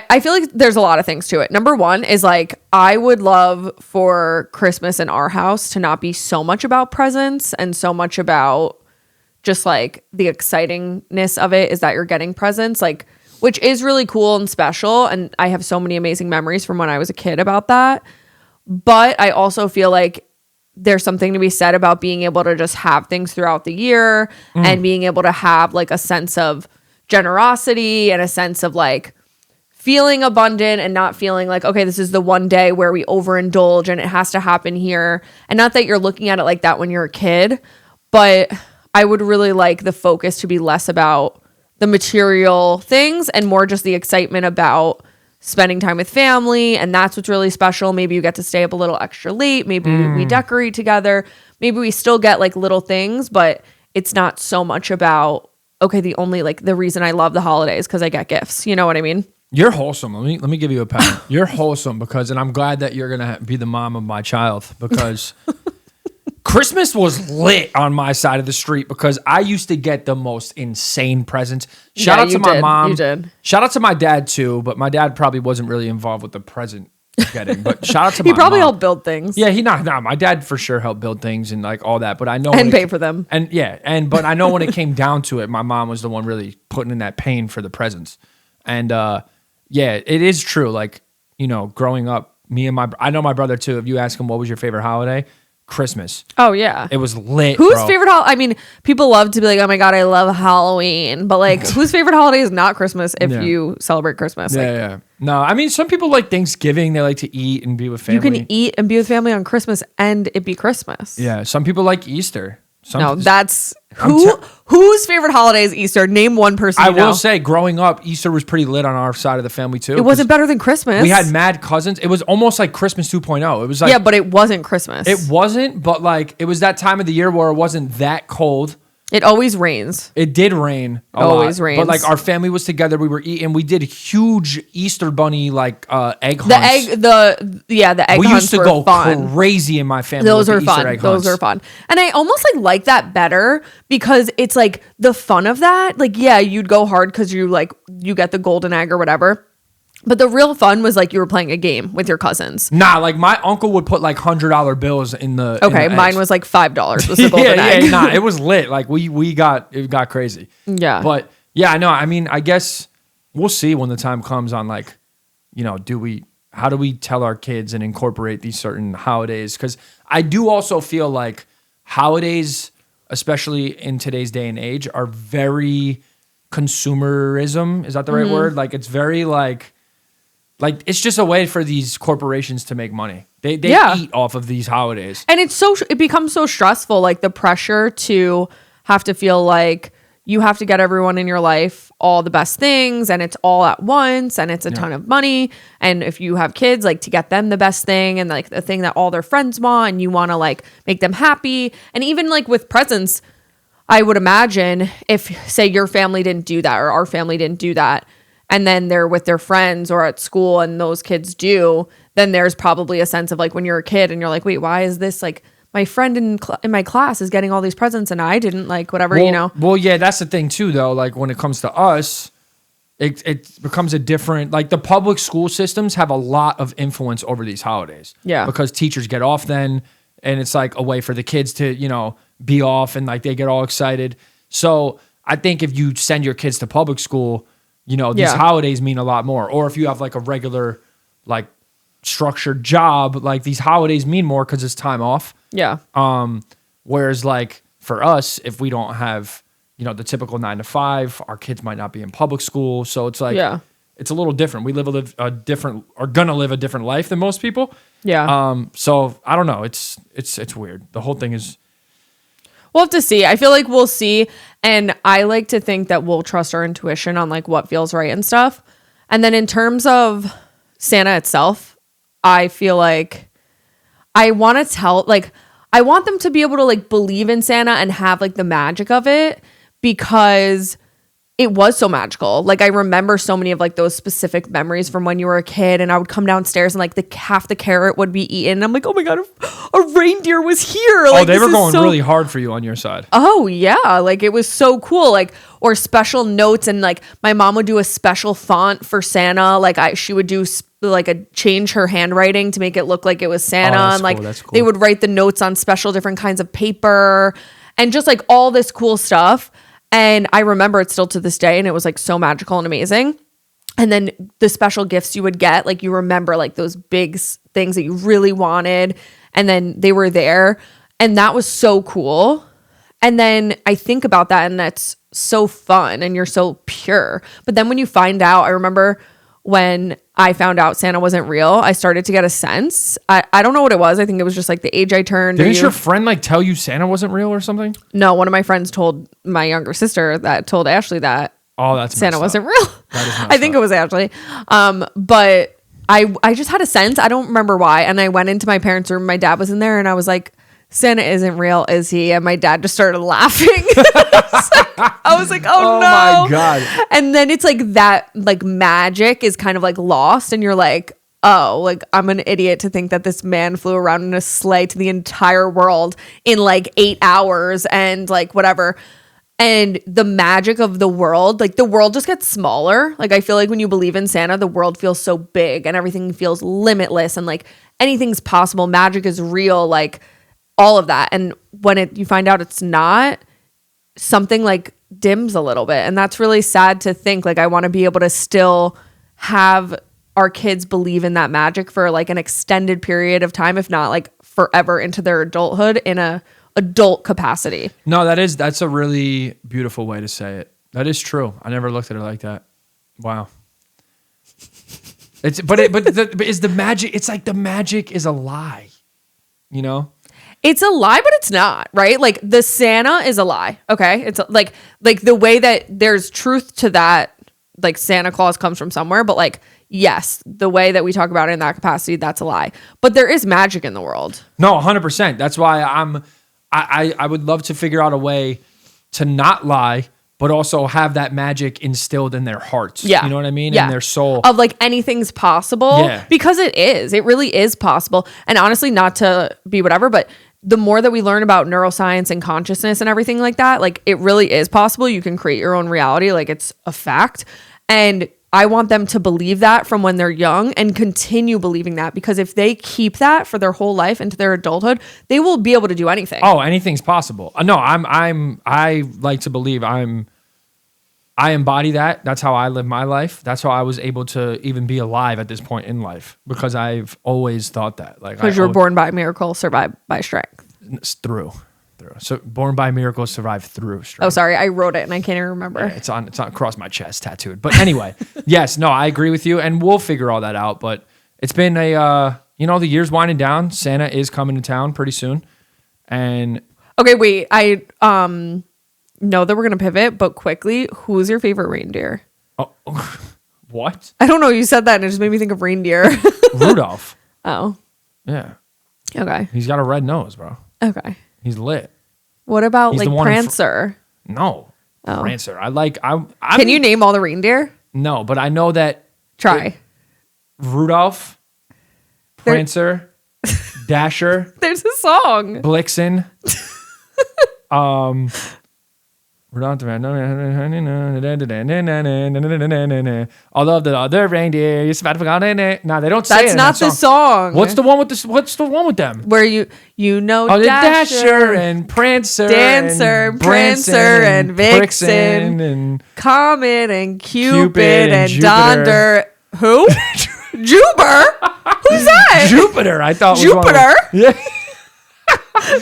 Speaker 2: I feel like there's a lot of things to it. Number one is like, I would love for Christmas in our house to not be so much about presents and so much about just like the excitingness of it is that you're getting presents, like, which is really cool and special. And I have so many amazing memories from when I was a kid about that. But I also feel like there's something to be said about being able to just have things throughout the year and being able to have like a sense of generosity and a sense of like feeling abundant and not feeling like, okay, this is the one day where we overindulge and it has to happen here. And not that you're looking at it like that when you're a kid, but I would really like the focus to be less about the material things and more just the excitement about spending time with family. And that's what's really special. Maybe you get to stay up a little extra late. Maybe we decorate together. Maybe we still get like little things, but it's not so much about, okay, the only like the reason I love the holidays because I get gifts. You know what I mean?
Speaker 1: You're wholesome. Let me give you a pat. You're wholesome because, and I'm glad that you're gonna be the mom of my child because Christmas was lit on my side of the street because I used to get the most insane presents. Shout out to my mom.
Speaker 2: You did.
Speaker 1: Shout out to my dad too, but my dad probably wasn't really involved with the present getting. But shout out to my
Speaker 2: He probably
Speaker 1: mom.
Speaker 2: helped build things.
Speaker 1: Yeah, my dad for sure helped build things and like all that. But I know
Speaker 2: And pay for them.
Speaker 1: But I know when it came down to it, my mom was the one really putting in that pain for the presents. And it is true. Like, growing up, I know my brother too. If you ask him what was your favorite holiday, Christmas.
Speaker 2: Oh yeah,
Speaker 1: it was lit.
Speaker 2: Whose
Speaker 1: bro.
Speaker 2: favorite holiday? I mean, people love to be like, "Oh my god, I love Halloween," but like, whose favorite holiday is not Christmas if you celebrate Christmas?
Speaker 1: Yeah. No, I mean, some people like Thanksgiving. They like to eat and be with family.
Speaker 2: You can eat and be with family on Christmas and it be Christmas.
Speaker 1: Yeah, some people like Easter.
Speaker 2: That's whose favorite holiday is Easter? Name one person.
Speaker 1: I will say, growing up, Easter was pretty lit on our side of the family too.
Speaker 2: It wasn't better than Christmas.
Speaker 1: We had mad cousins. It was almost like Christmas 2.0. It was like
Speaker 2: but it wasn't Christmas.
Speaker 1: It wasn't, but like it was that time of the year where it wasn't that cold.
Speaker 2: It always rains.
Speaker 1: It did rain.
Speaker 2: Always rains.
Speaker 1: But like our family was together. We were eating. We did huge Easter bunny like egg hunts.
Speaker 2: The egg
Speaker 1: we
Speaker 2: hunts
Speaker 1: used to
Speaker 2: were
Speaker 1: go
Speaker 2: fun.
Speaker 1: crazy in my family.
Speaker 2: Those
Speaker 1: with
Speaker 2: are
Speaker 1: the Easter
Speaker 2: fun.
Speaker 1: egg
Speaker 2: Those
Speaker 1: hunts.
Speaker 2: are fun. And I almost like that better because it's like the fun of that. Like, yeah, you'd go hard because you get the golden egg or whatever. But the real fun was like you were playing a game with your cousins.
Speaker 1: Nah, like my uncle would put like $100 bills in the.
Speaker 2: Okay,
Speaker 1: in the
Speaker 2: mine
Speaker 1: eggs.
Speaker 2: was like $5 was the golden egg.
Speaker 1: Yeah, nah, it was lit. Like it got crazy.
Speaker 2: Yeah.
Speaker 1: But yeah, no, I mean, I guess we'll see when the time comes on like, how do we tell our kids and incorporate these certain holidays? Because I do also feel like holidays, especially in today's day and age, are very consumerism. Is that the right word? Like it's very like it's just a way for these corporations to make money. They eat off of these holidays.
Speaker 2: And it becomes so stressful, like the pressure to have to feel like you have to get everyone in your life all the best things and it's all at once and it's a ton of money. And if you have kids, like to get them the best thing and like the thing that all their friends want and you want to like make them happy. And even like with presents, I would imagine if say your family didn't do that or our family didn't do that, and then they're with their friends or at school and those kids do, then there's probably a sense of like when you're a kid and you're like, wait, why is this like my friend in my class is getting all these presents and I didn't, like whatever,
Speaker 1: Well, yeah, that's the thing too, though. Like when it comes to us, it becomes a different, like the public school systems have a lot of influence over these holidays.
Speaker 2: Yeah.
Speaker 1: Because teachers get off then and it's like a way for the kids to, be off and like they get all excited. So I think if you send your kids to public school, these holidays mean a lot more. Or if you have like a regular, like structured job, like these holidays mean more because it's time off.
Speaker 2: Yeah.
Speaker 1: Whereas like for us, if we don't have, the typical 9 to 5, our kids might not be in public school. So it's like, it's a little different. We gonna live a different life than most people.
Speaker 2: Yeah.
Speaker 1: So I don't know. It's weird. The whole thing is.
Speaker 2: We'll have to see. I feel like we'll see. And I like to think that we'll trust our intuition on like what feels right and stuff. And then in terms of Santa itself, I feel like I want them to be able to like believe in Santa and have like the magic of it because it was so magical. Like I remember so many of like those specific memories from when you were a kid and I would come downstairs and like half the carrot would be eaten. And I'm like, oh my God, a reindeer was here. Like,
Speaker 1: they were going really hard for you on your side.
Speaker 2: Oh yeah. Like it was so cool. Like, or special notes. And like my mom would do a special font for Santa. Like she would do change her handwriting to make it look like it was Santa. And like
Speaker 1: cool.
Speaker 2: They would write the notes on special different kinds of paper and just like all this cool stuff. And I remember it still to this day. And it was like so magical and amazing. And then the special gifts you would get, like you remember like those big things that you really wanted. And then they were there. And that was so cool. And then I think about that and that's so fun and you're so pure. But then when you find out, I remember when I found out Santa wasn't real, I started to get a sense. I don't know what it was. I think it was just like the age I turned.
Speaker 1: Didn't your friend like tell you Santa wasn't real or something?
Speaker 2: No, one of my friends told my younger sister told Ashley that Santa wasn't real. I think it was Ashley. But I just had a sense. I don't remember why. And I went into my parents' room. My dad was in there and I was like, Santa isn't real, is he? And my dad just started laughing. I was like, oh no.
Speaker 1: Oh my God.
Speaker 2: And then it's like that like magic is kind of like lost and you're like, oh, like I'm an idiot to think that this man flew around in a sleigh to the entire world in like 8 hours and like whatever. And the magic of the world, like the world just gets smaller. Like I feel like when you believe in Santa, the world feels so big and everything feels limitless and like anything's possible. Magic is real, like all of that. And when you find out it's not, something like dims a little bit. And that's really sad to think. Like I want to be able to still have our kids believe in that magic for like an extended period of time, if not like forever into their adulthood in a adult capacity.
Speaker 1: No, that's a really beautiful way to say it. That is true. I never looked at it like that. Wow. Is the magic? It's like the magic is a lie. You know,
Speaker 2: it's a lie, but it's not, right? Like the Santa is a lie. Okay, it's like the way that there's truth to that. Like Santa Claus comes from somewhere, but like yes, the way that we talk about it in that capacity, that's a lie. But there is magic in the world.
Speaker 1: No, 100%. That's why I would love to figure out a way to not lie, but also have that magic instilled in their hearts.
Speaker 2: Yeah.
Speaker 1: You know what I mean?
Speaker 2: Yeah.
Speaker 1: In their soul.
Speaker 2: Of like anything's possible.
Speaker 1: Yeah.
Speaker 2: Because it is. It really is possible. And honestly, not to be whatever, but the more that we learn about neuroscience and consciousness and everything like that, like it really is possible. You can create your own reality. Like it's a fact. And I want them to believe that from when they're young and continue believing that, because if they keep that for their whole life into their adulthood, they will be able to do anything.
Speaker 1: Oh, anything's possible. No, I like to believe I embody that. That's how I live my life. That's how I was able to even be alive at this point in life, because I've always thought that. Like,
Speaker 2: because you were born by miracle, survived by strength.
Speaker 1: Through. So born by miracle, survived through strength.
Speaker 2: Oh, sorry, I wrote it and I can't even remember.
Speaker 1: Yeah, it's on across my chest, tattooed. But anyway, yes, no, I agree with you, and we'll figure all that out. But it's been the year's winding down. Santa is coming to town pretty soon, and
Speaker 2: okay, wait, I know that we're gonna pivot, but quickly, who's your favorite reindeer?
Speaker 1: oh, what?
Speaker 2: I don't know. You said that and it just made me think of reindeer.
Speaker 1: Rudolph.
Speaker 2: Oh,
Speaker 1: Yeah,
Speaker 2: okay,
Speaker 1: he's got a red nose, bro.
Speaker 2: okay.
Speaker 1: He's lit.
Speaker 2: What about
Speaker 1: He's
Speaker 2: like
Speaker 1: the one
Speaker 2: Prancer?
Speaker 1: No,
Speaker 2: Oh.
Speaker 1: Prancer.
Speaker 2: Can you name all the reindeer?
Speaker 1: No, but I know that
Speaker 2: Try.
Speaker 1: Rudolph, Prancer, Dasher,
Speaker 2: There's a song.
Speaker 1: Blixen, Rudolph, although the other reindeer, you about to forget. No, they don't say it.
Speaker 2: That's not the song.
Speaker 1: What's the one with them?
Speaker 2: Where you know
Speaker 1: Oh, the
Speaker 2: Dasher,
Speaker 1: Dasher and Prancer,
Speaker 2: Dancer,
Speaker 1: and
Speaker 2: Prancer, and Vixen,
Speaker 1: and
Speaker 2: Comet and Cupid and
Speaker 1: Jupiter.
Speaker 2: Donder. Who? Jupiter? Who's that?
Speaker 1: Jupiter. I thought was
Speaker 2: Jupiter?
Speaker 1: Yeah,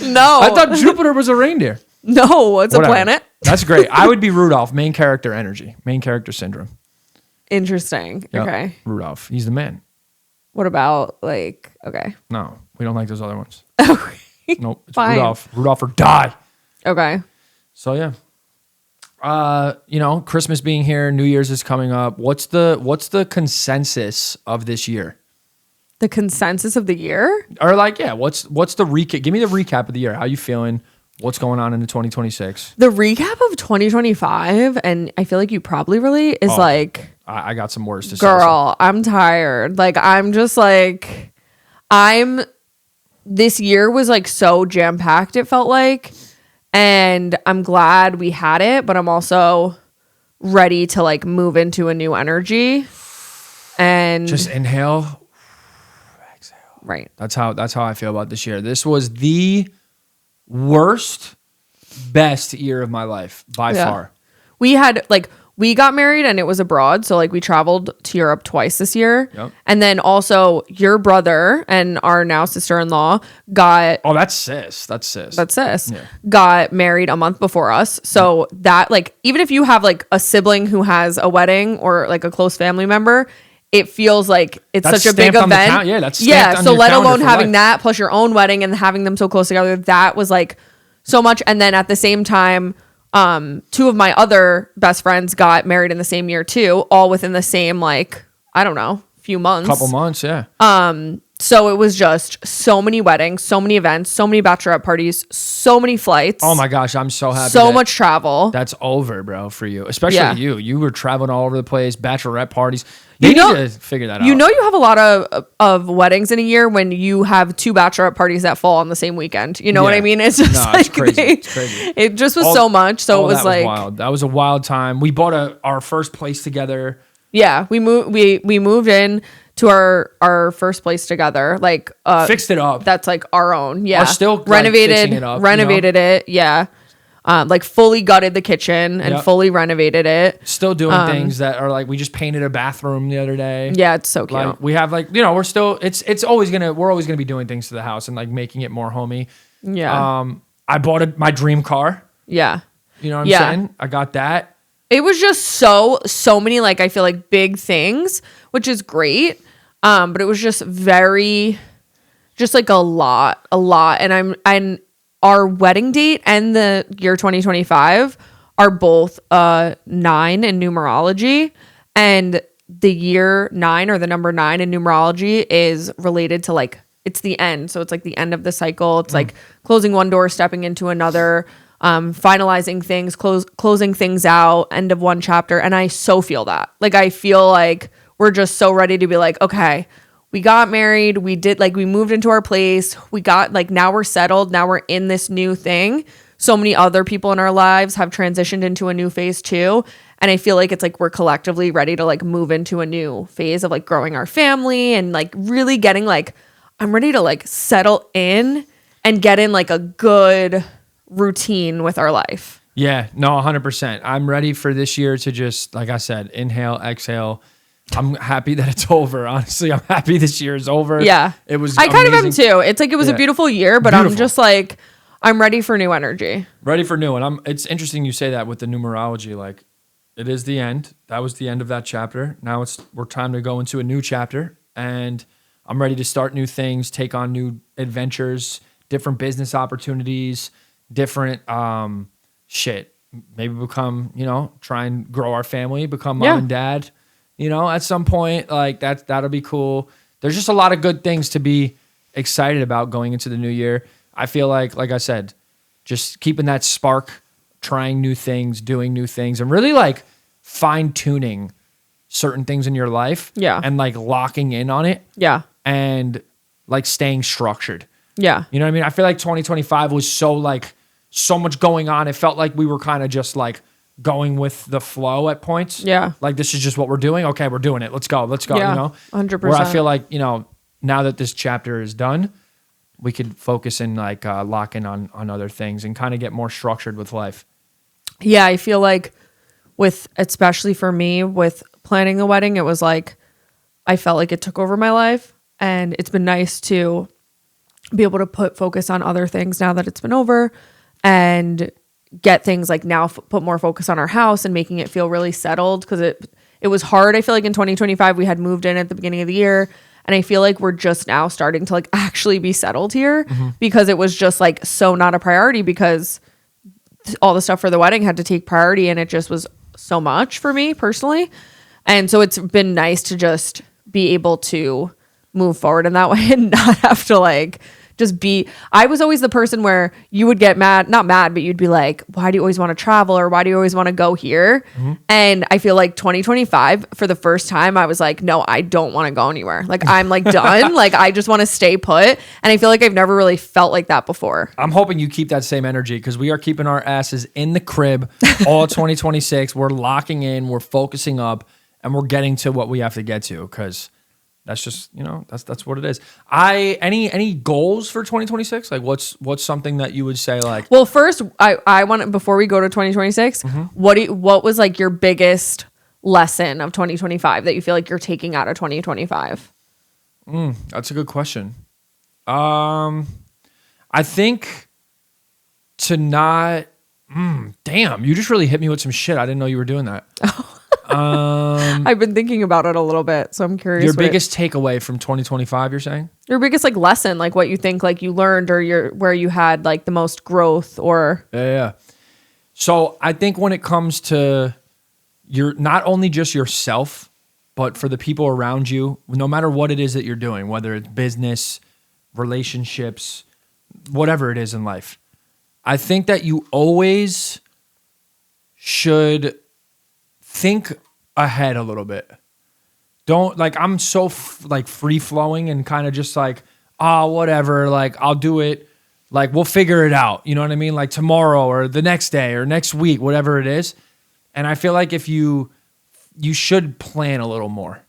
Speaker 2: No.
Speaker 1: I thought Jupiter was a reindeer.
Speaker 2: No, it's
Speaker 1: Whatever.
Speaker 2: a planet.
Speaker 1: That's great. I would be Rudolph, main character energy, main character syndrome.
Speaker 2: Interesting.
Speaker 1: Yep.
Speaker 2: Okay.
Speaker 1: Rudolph. He's the man.
Speaker 2: What about like, okay.
Speaker 1: No, we don't like those other ones.
Speaker 2: Okay.
Speaker 1: Nope. It's
Speaker 2: Fine.
Speaker 1: Rudolph. Rudolph or die.
Speaker 2: Okay.
Speaker 1: So yeah. Christmas being here, New Year's is coming up. What's the consensus of this year?
Speaker 2: The consensus of the year?
Speaker 1: Or like, yeah, what's the recap? Give me the recap of the year. How you feeling? What's going on into 2026?
Speaker 2: The recap of 2025, and I feel like you probably relate, is like,
Speaker 1: I got some words to say.
Speaker 2: girl, I'm tired. Like, I'm just like, this year was like so jam-packed, it felt like, and I'm glad we had it, but I'm also ready to like move into a new energy and
Speaker 1: Just inhale, exhale.
Speaker 2: right.
Speaker 1: That's how I feel about this year. This was the best year of my life by far.
Speaker 2: We got married and it was abroad. So like we traveled to Europe twice this year.
Speaker 1: Yep.
Speaker 2: And then also your brother and our now sister-in-law got,
Speaker 1: Oh, that's sis. Yeah.
Speaker 2: got married a month before us. So that like, even if you have like a sibling who has a wedding or like a close family member, it feels like it's
Speaker 1: That's
Speaker 2: such a big
Speaker 1: stamped on the
Speaker 2: event.
Speaker 1: Yeah, that's stamped on
Speaker 2: so
Speaker 1: your
Speaker 2: let
Speaker 1: calendar
Speaker 2: alone
Speaker 1: for
Speaker 2: having
Speaker 1: life.
Speaker 2: that plus your own wedding and having them so close together, that was like so much. And then at the same time, two of my other best friends got married in the same year too, all within the same like, I don't know, few months.
Speaker 1: Couple months, yeah.
Speaker 2: So it was just so many weddings, so many events, so many bachelorette parties, so many flights.
Speaker 1: Oh my gosh, I'm so happy.
Speaker 2: So much travel.
Speaker 1: That's over, bro, for you. Especially you. You were traveling all over the place, bachelorette parties. They need to figure that out.
Speaker 2: You have a lot of weddings in a year when you have 2 bachelorette parties that fall on the same weekend. You know what I mean? It's just
Speaker 1: it's crazy. It's crazy.
Speaker 2: It just was so much. So it was like
Speaker 1: wild. That was a wild time. We bought our first place together.
Speaker 2: Yeah, we moved in to our first place together. Like
Speaker 1: fixed it up.
Speaker 2: That's like our own. Yeah,
Speaker 1: Are still
Speaker 2: renovated
Speaker 1: it up,
Speaker 2: renovated it. Yeah. Like fully gutted the kitchen and fully renovated it.
Speaker 1: Still doing things that are like, we just painted a bathroom the other day.
Speaker 2: Yeah, it's so cute.
Speaker 1: Like we have we're still, we're always gonna be doing things to the house and like making it more homey.
Speaker 2: Yeah.
Speaker 1: I bought my dream car.
Speaker 2: Yeah.
Speaker 1: You know what I'm saying? I got that.
Speaker 2: It was just so many, like, I feel like big things, which is great. But it was just just like a lot. And our wedding date and the year 2025 are both 9 in numerology, and the year 9 or the number 9 in numerology is related to like, it's the end. So it's like the end of the cycle. It's like closing one door, stepping into another, finalizing things, closing things out, end of one chapter. And I so feel that. Like, I feel like we're just so ready to be like, okay, we got married. We moved into our place. We got like, now we're settled. Now we're in this new thing. So many other people in our lives have transitioned into a new phase too. And I feel like it's like, we're collectively ready to like move into a new phase of like growing our family and like really getting like, I'm ready to like settle in and get in like a good routine with our life.
Speaker 1: Yeah, no, 100%. I'm ready for this year to just, like I said, inhale, exhale. I'm happy that it's over. Honestly, I'm happy this year is over.
Speaker 2: Yeah.
Speaker 1: It was
Speaker 2: I kind of am too. It's like, it was a beautiful year, but
Speaker 1: Beautiful.
Speaker 2: I'm just like, I'm ready for new energy.
Speaker 1: Ready for new. And it's interesting you say that with the numerology. Like, it is the end. That was the end of that chapter. Now we're time to go into a new chapter. And I'm ready to start new things, take on new adventures, different business opportunities, different shit. Maybe become, try and grow our family, become mom and dad, at some point. Like that'll be cool. There's just a lot of good things to be excited about going into the new year. I feel like I said, just keeping that spark, trying new things, doing new things, and really like fine tuning certain things in your life.
Speaker 2: Yeah.
Speaker 1: And like locking in on it.
Speaker 2: Yeah.
Speaker 1: And like staying structured.
Speaker 2: Yeah.
Speaker 1: You know what I mean? I feel like 2025 was so much going on. It felt like we were kind of just like going with the flow at points.
Speaker 2: Yeah.
Speaker 1: Like, this is just what we're doing. Okay, we're doing it. Let's go.
Speaker 2: Yeah, 100%.
Speaker 1: Where I feel like, now that this chapter is done, we could focus and like lock in on other things and kind of get more structured with life.
Speaker 2: Yeah, I feel like especially for me, with planning the wedding, it was like, I felt like it took over my life, and it's been nice to be able to put focus on other things now that it's been over, and get things like now put more focus on our house and making it feel really settled, because it was hard. I feel like in 2025 we had moved in at the beginning of the year, and I feel like we're just now starting to like actually be settled here, because it was just like so not a priority, because all the stuff for the wedding had to take priority, and it just was so much for me personally. And so it's been nice to just be able to move forward in that way and not have to like just be. I was always the person where you would get not mad, but you'd be like, why do you always want to travel, or why do you always want to go here? And I feel like 2025, for the first time, I was like, no, I don't want to go anywhere. Like, I'm like done. Like, I just want to stay put. And I feel like I've never really felt like that before.
Speaker 1: I'm hoping you keep that same energy, because we are keeping our asses in the crib all 2026. We're locking in, we're focusing up, and we're getting to what we have to get to, because that's just, that's what it is. Any goals for 2026? Like, what's something that you would say, like?
Speaker 2: Well, first, I want, before we go to 2026, what was like your biggest lesson of 2025 that you feel like you're taking out of 2025?
Speaker 1: That's a good question. I think to not. Damn, you just really hit me with some shit. I didn't know you were doing that.
Speaker 2: I've been thinking about it a little bit, so I'm curious.
Speaker 1: Your biggest takeaway from 2025, you're saying?
Speaker 2: Your biggest like lesson, like what you think like you learned, or where you had like the most growth, or
Speaker 1: Yeah. So I think when it comes to your, not only just yourself, but for the people around you, no matter what it is that you're doing, whether it's business, relationships, whatever it is in life, I think that you always should think ahead a little bit. Don't like, I'm so like free flowing and kind of just like, whatever, like I'll do it. Like we'll figure it out. You know what I mean? Like tomorrow or the next day or next week, whatever it is. And I feel like if you should plan a little more.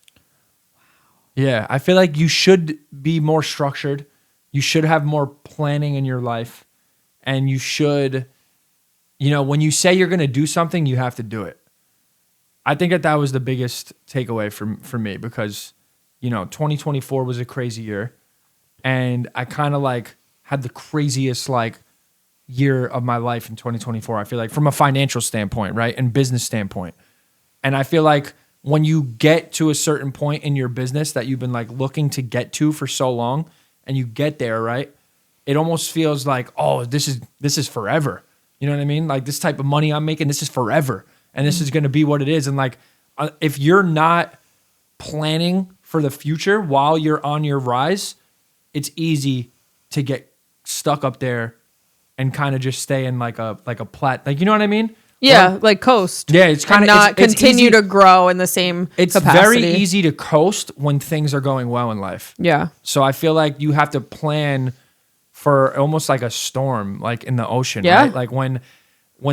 Speaker 1: Yeah. I feel like you should be more structured. You should have more planning in your life. And you should, when you say you're going to do something, you have to do it. I think that was the biggest takeaway for me because, 2024 was a crazy year. And I kind of like had the craziest like year of my life in 2024. I feel like from a financial standpoint, right? And business standpoint. And I feel like when you get to a certain point in your business that you've been like looking to get to for so long and you get there, right? It almost feels like, oh, this is forever. You know what I mean? Like this type of money I'm making, this is forever. And this is going to be what it is. And like, if you're not planning for the future while you're on your rise, it's easy to get stuck up there and kind of just stay in like a plat. Like, you know what I mean?
Speaker 2: Yeah, like coast.
Speaker 1: Yeah, it's kind of
Speaker 2: not continue to grow in the same capacity.
Speaker 1: Very easy to coast when things are going well in life.
Speaker 2: Yeah.
Speaker 1: So I feel like you have to plan for almost like a storm, like in the ocean, right? Like when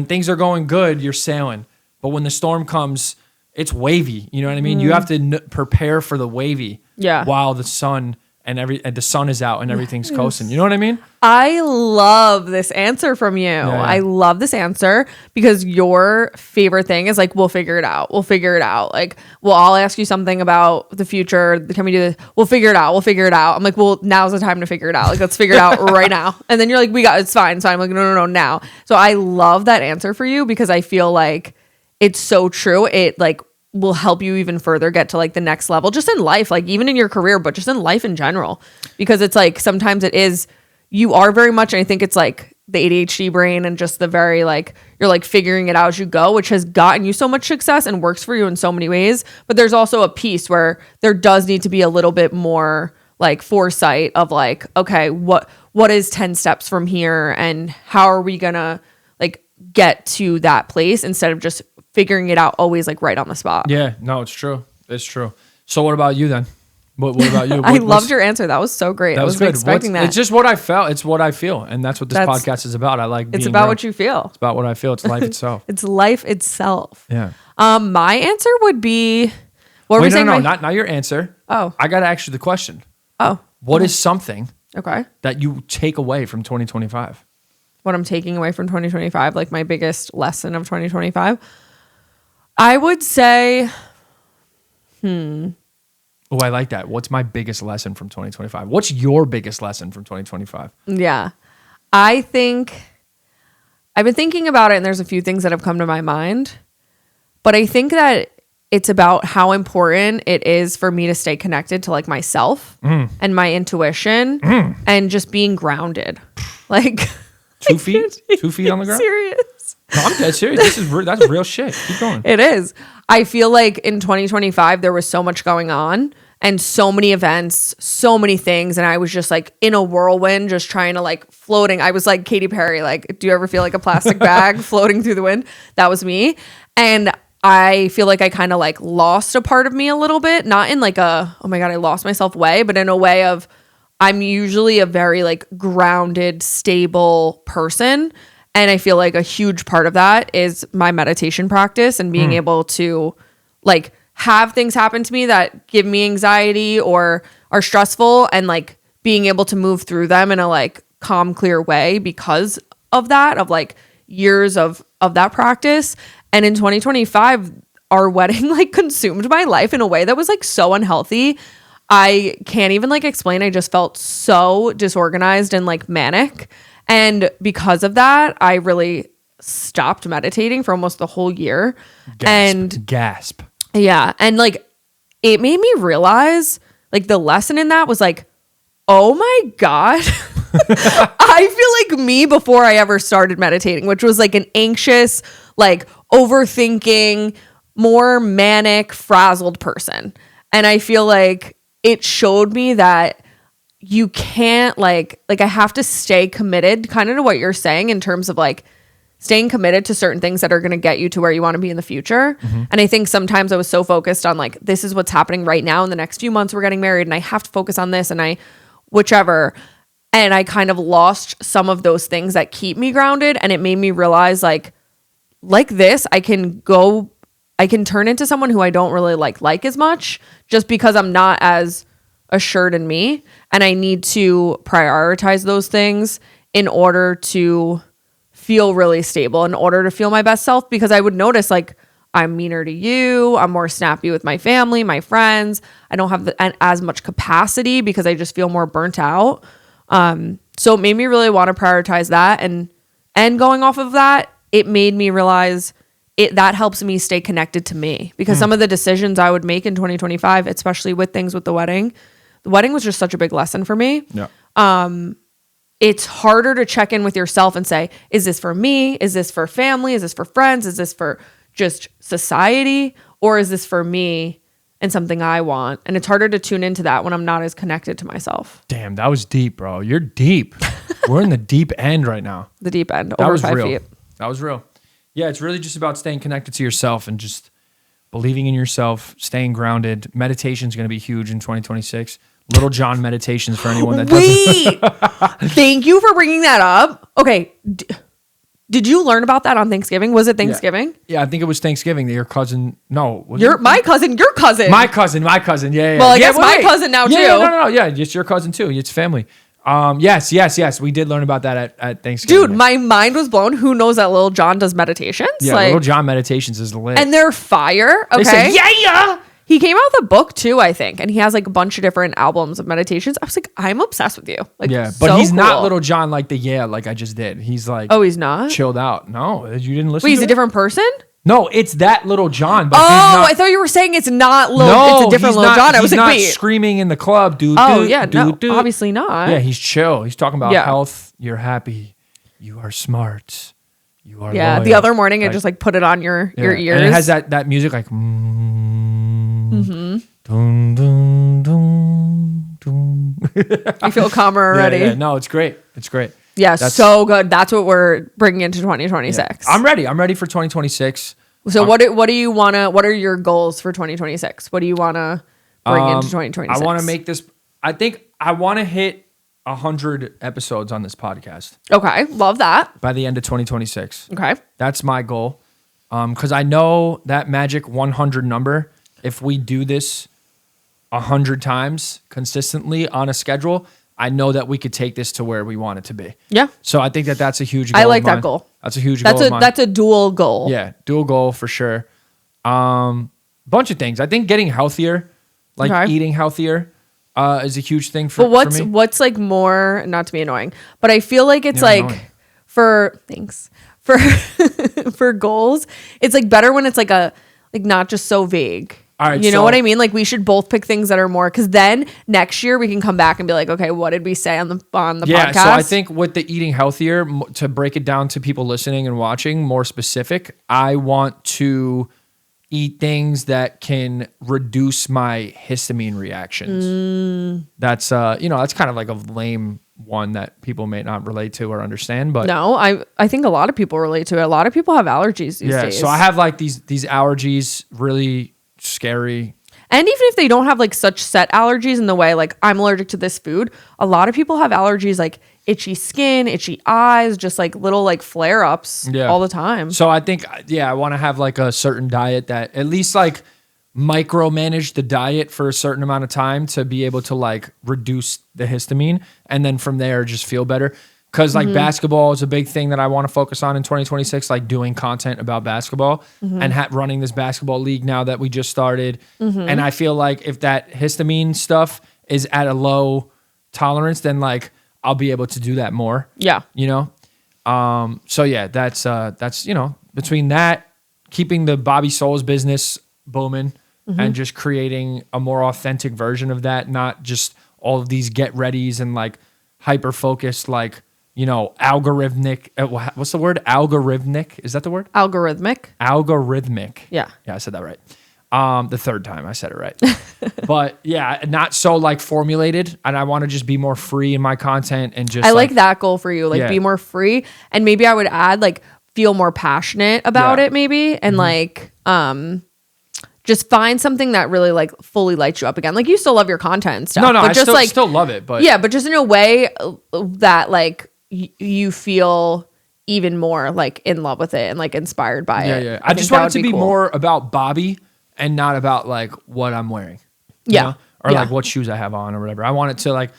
Speaker 1: things are going good, you're sailing. But when the storm comes, it's wavy. You know what I mean? You have to prepare for the wavy while the sun and the sun is out and everything's coasting. You know what I mean?
Speaker 2: I love this answer from you.
Speaker 1: Yeah.
Speaker 2: I love this answer because your favorite thing is like, we'll figure it out. We'll figure it out. Like, well, I'll ask you something about the future. Can we do this? We'll figure it out. We'll figure it out. I'm like, well, now's the time to figure it out. Like, let's figure it out right now. And then you're like, it's fine. So I'm like, no, now. So I love that answer for you because I feel like it's so true. It like will help you even further get to like the next level just in life, like even in your career, but just in life in general, because it's like sometimes you are very much, and I think it's like the ADHD brain and just the very like you're like figuring it out as you go, which has gotten you so much success and works for you in so many ways. But there's also a piece where there does need to be a little bit more like foresight of like, okay, what is 10 steps from here and how are we gonna like get to that place instead of just figuring it out always like right on the spot.
Speaker 1: Yeah, no, it's true. It's true. So what about you then? What about you?
Speaker 2: I loved your answer. That was so great. I wasn't expecting that.
Speaker 1: It's just what I felt. It's what I feel. And that's what this podcast is about. I like being
Speaker 2: It's about
Speaker 1: real.
Speaker 2: what you feel.
Speaker 1: It's about what I feel. It's life itself.
Speaker 2: It's life itself.
Speaker 1: Yeah.
Speaker 2: My answer would be what were we saying?
Speaker 1: No, not your answer.
Speaker 2: Oh.
Speaker 1: I got to ask you the question.
Speaker 2: Oh.
Speaker 1: What is something
Speaker 2: that
Speaker 1: you take away from 2025?
Speaker 2: What I'm taking away from 2025, like my biggest lesson of 2025? I would say,
Speaker 1: Oh, I like that. What's my biggest lesson from 2025? What's your biggest lesson from 2025?
Speaker 2: Yeah. I think I've been thinking about it and there's a few things that have come to my mind, but I think that it's about how important it is for me to stay connected to like myself and my intuition and just being grounded. Like
Speaker 1: 2 feet? 2 feet on the ground?
Speaker 2: Serious.
Speaker 1: No, I'm dead serious. That's real shit. Keep going.
Speaker 2: It is. I feel like in 2025, there was so much going on and so many events, so many things. And I was just like in a whirlwind, just trying to like floating. I was like Katy Perry, like, do you ever feel like a plastic bag floating through the wind? That was me. And I feel like I kind of like lost a part of me a little bit, not in like a, oh my God, I lost myself way, but in a way of I'm usually a very like grounded, stable person. And I feel like a huge part of that is my meditation practice and being able to like have things happen to me that give me anxiety or are stressful and like being able to move through them in a like calm, clear way because of that, of like years of that practice. And in 2025, our wedding like consumed my life in a way that was like so unhealthy. I can't even like explain. I just felt so disorganized and like manic. And because of that, I really stopped meditating for almost the whole year.
Speaker 1: Gasp.
Speaker 2: Yeah. And like, it made me realize like the lesson in that was like, oh my God, I feel like me before I ever started meditating, which was like an anxious, like overthinking, more manic, frazzled person. And I feel like it showed me that you can't like I have to stay committed kind of to what you're saying in terms of like staying committed to certain things that are going to get you to where you want to be in the future. And I think sometimes I was so focused on like, this is what's happening right now. In the next few months, we're getting married and I have to focus on this and whichever. And I kind of lost some of those things that keep me grounded. And it made me realize like this, I can turn into someone who I don't really like as much just because I'm not as assured in me. And I need to prioritize those things in order to feel really stable, in order to feel my best self, because I would notice like I'm meaner to you. I'm more snappy with my family, my friends. I don't have as much capacity because I just feel more burnt out. So it made me really want to prioritize that. And going off of that, it made me realize that helps me stay connected to me, because some of the decisions I would make in 2025, especially with things with the wedding was just such a big lesson for me.
Speaker 1: Yeah.
Speaker 2: It's harder to check in with yourself and say, is this for me? Is this for family? Is this for friends? Is this for just society? Or is this for me and something I want? And it's harder to tune into that when I'm not as connected to myself.
Speaker 1: Damn, that was deep, bro. You're deep. We're in the deep end right now.
Speaker 2: The deep end,
Speaker 1: That
Speaker 2: over
Speaker 1: was
Speaker 2: 5
Speaker 1: real.
Speaker 2: feet.
Speaker 1: That was real. Yeah, it's really just about staying connected to yourself and just believing in yourself, staying grounded. Meditation is going to be huge in 2026. Little John meditations for anyone that doesn't.
Speaker 2: Wait, thank you for bringing that up. Okay. Did you learn about that on Thanksgiving? Was it Thanksgiving?
Speaker 1: Yeah, I think it was Thanksgiving that your cousin, no.
Speaker 2: My cousin, your cousin.
Speaker 1: My cousin. Yeah.
Speaker 2: Well, I guess
Speaker 1: wait,
Speaker 2: my cousin now too.
Speaker 1: Yeah, no. Yeah, it's your cousin too. It's family. Yes. We did learn about that at Thanksgiving.
Speaker 2: Dude, my mind was blown. Who knows that Little John does meditations?
Speaker 1: Yeah, Little John meditations is lit.
Speaker 2: And they're fire. Okay.
Speaker 1: They say, yeah.
Speaker 2: He came out with a book too, I think, and he has like a bunch of different albums of meditations. I was like, I'm obsessed with you. Like,
Speaker 1: Yeah, but
Speaker 2: so
Speaker 1: he's not
Speaker 2: cool.
Speaker 1: Little John like like I just did. He's like,
Speaker 2: Oh, he's not?
Speaker 1: chilled out. No, you didn't listen.
Speaker 2: Wait, he's
Speaker 1: to
Speaker 2: a
Speaker 1: it?
Speaker 2: different person?
Speaker 1: No, it's that Little John. But
Speaker 2: Oh,
Speaker 1: he's not,
Speaker 2: I thought you were saying it's not Little.
Speaker 1: no,
Speaker 2: it's a different
Speaker 1: he's
Speaker 2: Little
Speaker 1: not,
Speaker 2: John. I was
Speaker 1: he's
Speaker 2: like,
Speaker 1: not
Speaker 2: wait.
Speaker 1: screaming in the club, dude.
Speaker 2: Oh yeah, no, obviously not.
Speaker 1: Yeah, he's chill. He's talking about
Speaker 2: Yeah.
Speaker 1: health. You're happy. You are smart. You are
Speaker 2: Yeah,
Speaker 1: loyal.
Speaker 2: the other morning I
Speaker 1: Like,
Speaker 2: just like put it on your ears.
Speaker 1: And it has that music like. Dun, dun, dun, dun.
Speaker 2: I feel calmer already.
Speaker 1: Yeah, no, it's great. It's great.
Speaker 2: Yeah,
Speaker 1: That's-
Speaker 2: so good. That's what we're bringing into 2026.
Speaker 1: I'm ready. I'm ready for 2026.
Speaker 2: So what do you want to, what are your goals for 2026? What do you want to bring into 2026?
Speaker 1: I want to make this, I think I want to hit 100 episodes on this podcast
Speaker 2: Okay, love that.
Speaker 1: by the end of 2026.
Speaker 2: Okay.
Speaker 1: That's my goal. Because I know that magic 100 number, if we do this 100 times consistently on a schedule, I know that we could take this to where we want it to be.
Speaker 2: Yeah.
Speaker 1: So I think that's a huge goal.
Speaker 2: I like
Speaker 1: of
Speaker 2: that
Speaker 1: mine.
Speaker 2: goal.
Speaker 1: That's a huge goal of mine.
Speaker 2: That's a dual goal.
Speaker 1: Yeah, dual goal for sure. Bunch of things. I think getting healthier, like
Speaker 2: Okay.
Speaker 1: eating healthier, is a huge thing for,
Speaker 2: But
Speaker 1: for me.
Speaker 2: what's like more, not to be annoying, but I feel like it's
Speaker 1: You're
Speaker 2: like
Speaker 1: annoying.
Speaker 2: for for goals, it's like better when it's like not just so vague.
Speaker 1: All right,
Speaker 2: you know
Speaker 1: so-
Speaker 2: what I mean? Like we should both pick things that are more, because then next year we can come back and be like, okay, what did we say on the
Speaker 1: Yeah,
Speaker 2: podcast?
Speaker 1: so I think with the eating healthier, to break it down to people listening and watching, more specific, I want to eat things that can reduce my histamine reactions. That's that's kind of like a lame one that people may not relate to or understand, but
Speaker 2: No, I think a lot of people relate to it. A lot of people have allergies these days.
Speaker 1: so I have like these allergies, really scary.
Speaker 2: And even if they don't have like such set allergies in the way like I'm allergic to this food, a lot of people have allergies like itchy skin, itchy eyes, just like little like flare ups all the time.
Speaker 1: So I think, I want to have like a certain diet that at least like micromanage the diet for a certain amount of time to be able to like reduce the histamine. And then from there, just feel better. Cause like basketball is a big thing that I want to focus on in 2026, like doing content about basketball and running this basketball league now that we just started. And I feel like if that histamine stuff is at a low tolerance, then like I'll be able to do that more.
Speaker 2: Yeah.
Speaker 1: So yeah, that's between that, keeping the Bobby Souls business booming and just creating a more authentic version of that, not just all of these get readies and like hyper focused, like, algorithmic, what's the word? Algorithmic. Is that the word?
Speaker 2: Algorithmic.
Speaker 1: Algorithmic.
Speaker 2: Yeah.
Speaker 1: Yeah, I said that right. The third time I said it right. But yeah, not so like formulated. And I want to just be more free in my content and just
Speaker 2: I like that goal for you. Like
Speaker 1: Yeah.
Speaker 2: be more free. And maybe I would add like feel more passionate about it maybe. And like, just find something that really like fully lights you up again. Like you still love your content and stuff.
Speaker 1: No,
Speaker 2: but
Speaker 1: I
Speaker 2: just
Speaker 1: still love it. But
Speaker 2: yeah, but just in a way that like you feel even more like in love with it and like inspired by it.
Speaker 1: Yeah. I just want it to be cool. More about Bobby and not about like what I'm wearing. You know? Or like what shoes I have on or whatever. I want it to like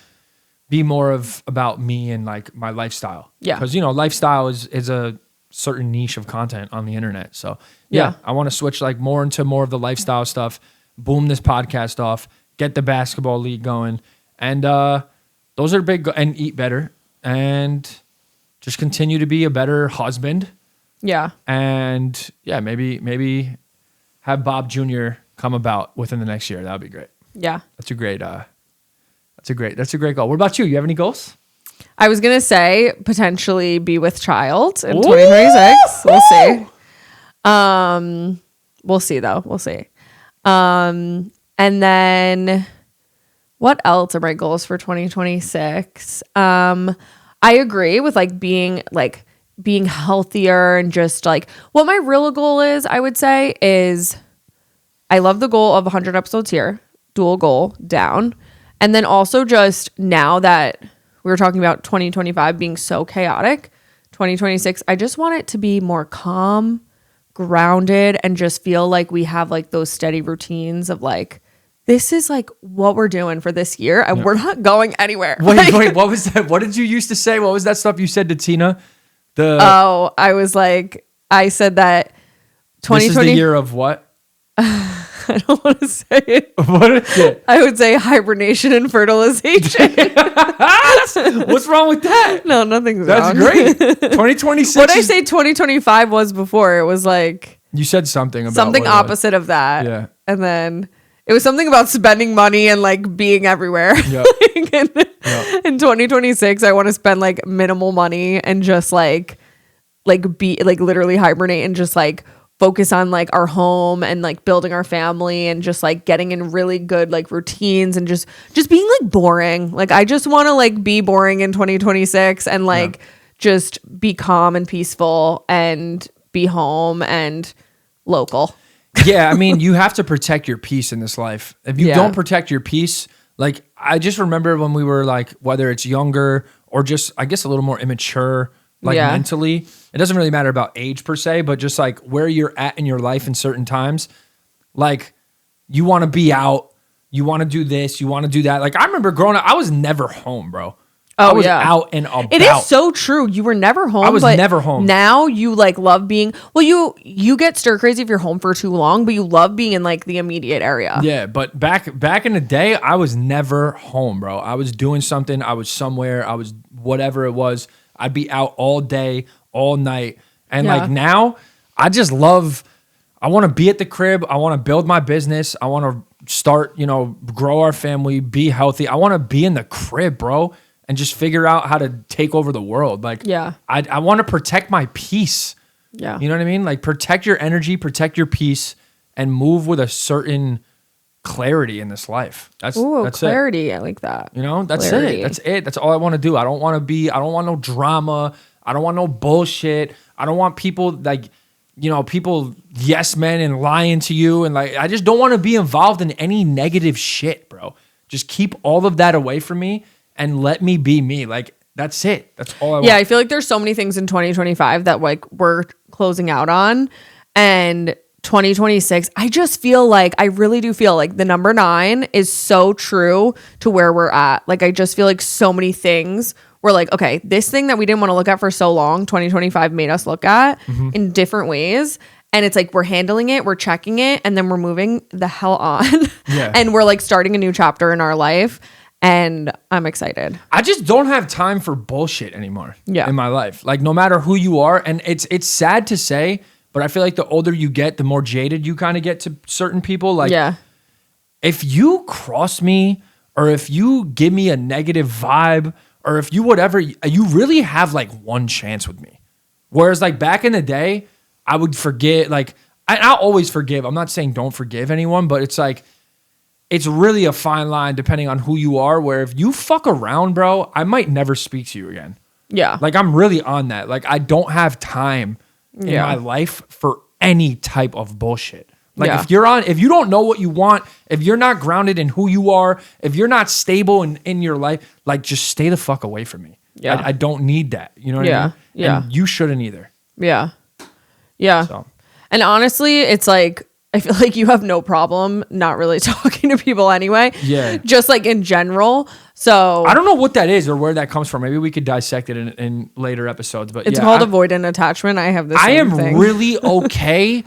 Speaker 1: be more of about me and like my lifestyle. Yeah. Because, you know, lifestyle is a certain niche of content on the internet. So yeah, I want to switch like more into more of the lifestyle stuff, boom this podcast off, get the basketball league going. And those are big, and eat better and just continue to be a better husband. Yeah. And yeah, maybe have Bob Jr. come about within the next year. That would be great. Yeah. That's a great goal. What about you? You have any goals?
Speaker 2: I was going to say potentially be with child in 2026. We'll see. We'll see though. We'll see. And then what else are my goals for 2026? I agree with like being healthier and just like what my real goal is, I would say is I love the goal of 100 episodes here, dual goal down. And then also just now that we were talking about 2025 being so chaotic, 2026, I just want it to be more calm, grounded, and just feel like we have like those steady routines of like, this is like what we're doing for this year and we're not going anywhere.
Speaker 1: Wait, what was that? What did you used to say? What was that stuff you said to Tina?
Speaker 2: I said that 2020.
Speaker 1: This is the year of what?
Speaker 2: I don't want to say it. What is it? I would say hibernation and fertilization.
Speaker 1: What's wrong with that?
Speaker 2: No, nothing's
Speaker 1: wrong. That's great. 2026.
Speaker 2: What did I say 2025 was before? It was like...
Speaker 1: You said something about...
Speaker 2: Something opposite of that. Yeah. And then it was something about spending money and like being everywhere. Yep. In 2026, I want to spend like minimal money and just like be like literally hibernate and just like focus on like our home and like building our family and just like getting in really good like routines and just being like boring. Like I just want to like be boring in 2026 and like just be calm and peaceful and be home and local.
Speaker 1: Yeah, I mean, you have to protect your peace in this life. If you don't protect your peace, like I just remember when we were like, whether it's younger or just I guess a little more immature, like mentally, it doesn't really matter about age per se, but just like where you're at in your life in certain times, like you want to be out, you want to do this, you want to do that. Like I remember growing up, I was never home, bro. I was out and about.
Speaker 2: It is so true. You were never home.
Speaker 1: I was never home.
Speaker 2: Now you like love being, well, you get stir crazy if you're home for too long, but you love being in like the immediate area.
Speaker 1: Yeah, but back in the day, I was never home, bro. I was doing something. I was somewhere. I was whatever it was. I'd be out all day, all night. And like now, I just love, I want to be at the crib. I want to build my business. I want to start, grow our family, be healthy. I want to be in the crib, bro, and just figure out how to take over the world. Like, I want to protect my peace. Yeah. You know what I mean? Like protect your energy, protect your peace, and move with a certain clarity in this life. That's
Speaker 2: clarity. I like that.
Speaker 1: That's clarity. That's all I want to do. I don't want no drama. I don't want no bullshit. I don't want people like, people yes men and lying to you. And like, I just don't want to be involved in any negative shit, bro. Just keep all of that away from me and let me be me. Like, that's it. That's all I want.
Speaker 2: Yeah, I feel like there's so many things in 2025 that like we're closing out on. And 2026, I just feel like, I really do feel like the number 9 is so true to where we're at. Like, I just feel like so many things were like, okay, this thing that we didn't want to look at for so long, 2025 made us look at in different ways. And it's like, we're handling it, we're checking it, and then we're moving the hell on. Yeah. And we're like starting a new chapter in our life. And I'm excited.
Speaker 1: I just don't have time for bullshit anymore in my life. Like, no matter who you are. And it's sad to say, but I feel like the older you get, the more jaded you kind of get to certain people. Like, if you cross me or if you give me a negative vibe or if you whatever, you really have like one chance with me. Whereas like back in the day, I would forget. Like, I'll always forgive. I'm not saying don't forgive anyone, but it's like, it's really a fine line depending on who you are, where if you fuck around, bro, I might never speak to you again. Yeah. Like, I'm really on that. Like, I don't have time in my life for any type of bullshit. Like
Speaker 2: Yeah.
Speaker 1: if you don't know what you want, if you're not grounded in who you are, if you're not stable in your life, like just stay the fuck away from me.
Speaker 2: Yeah.
Speaker 1: I don't need that. You know what I mean?
Speaker 2: Yeah.
Speaker 1: And you shouldn't either.
Speaker 2: Yeah. Yeah.
Speaker 1: So.
Speaker 2: And honestly, it's like, I feel like you have no problem not really talking to people anyway.
Speaker 1: Yeah.
Speaker 2: Just like in general. So
Speaker 1: I don't know what that is or where that comes from. Maybe we could dissect it in later episodes. But
Speaker 2: it's called avoidant attachment. I have this.
Speaker 1: I am really okay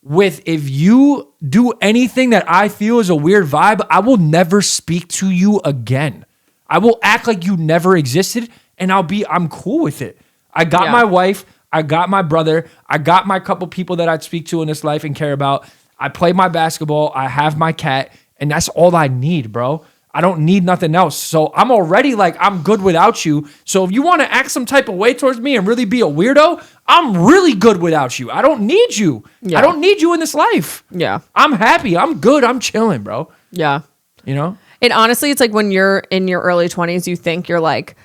Speaker 1: with if you do anything that I feel is a weird vibe, I will never speak to you again. I will act like you never existed and I'm cool with it. I got my wife, I got my brother, I got my couple people that I'd speak to in this life and care about. I play my basketball, I have my cat, and that's all I need, bro. I don't need nothing else. So I'm already like, I'm good without you. So if you want to act some type of way towards me and really be a weirdo, I'm really good without you. I don't need you.
Speaker 2: Yeah.
Speaker 1: I don't need you in this life.
Speaker 2: Yeah.
Speaker 1: I'm happy. I'm good. I'm chilling, bro.
Speaker 2: Yeah.
Speaker 1: You know?
Speaker 2: And honestly, it's like when you're in your early 20s, you think you're like,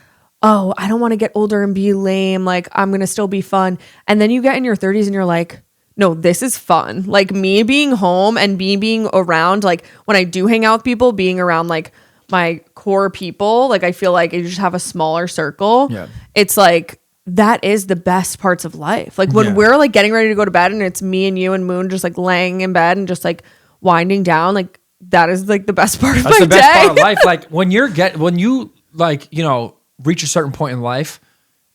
Speaker 2: oh, I don't want to get older and be lame. Like, I'm going to still be fun. And then you get in your 30s and you're like, no, this is fun. Like me being home and me being around, like when I do hang out with people, being around like my core people, like I feel like you just have a smaller circle.
Speaker 1: Yeah.
Speaker 2: It's like, that is the best parts of life. Like when we're like getting ready to go to bed and it's me and you and Moon just like laying in bed and just like winding down, like that is like the best part of
Speaker 1: That's
Speaker 2: my
Speaker 1: the best
Speaker 2: day.
Speaker 1: part of life. Like when you like, you know, reach a certain point in life,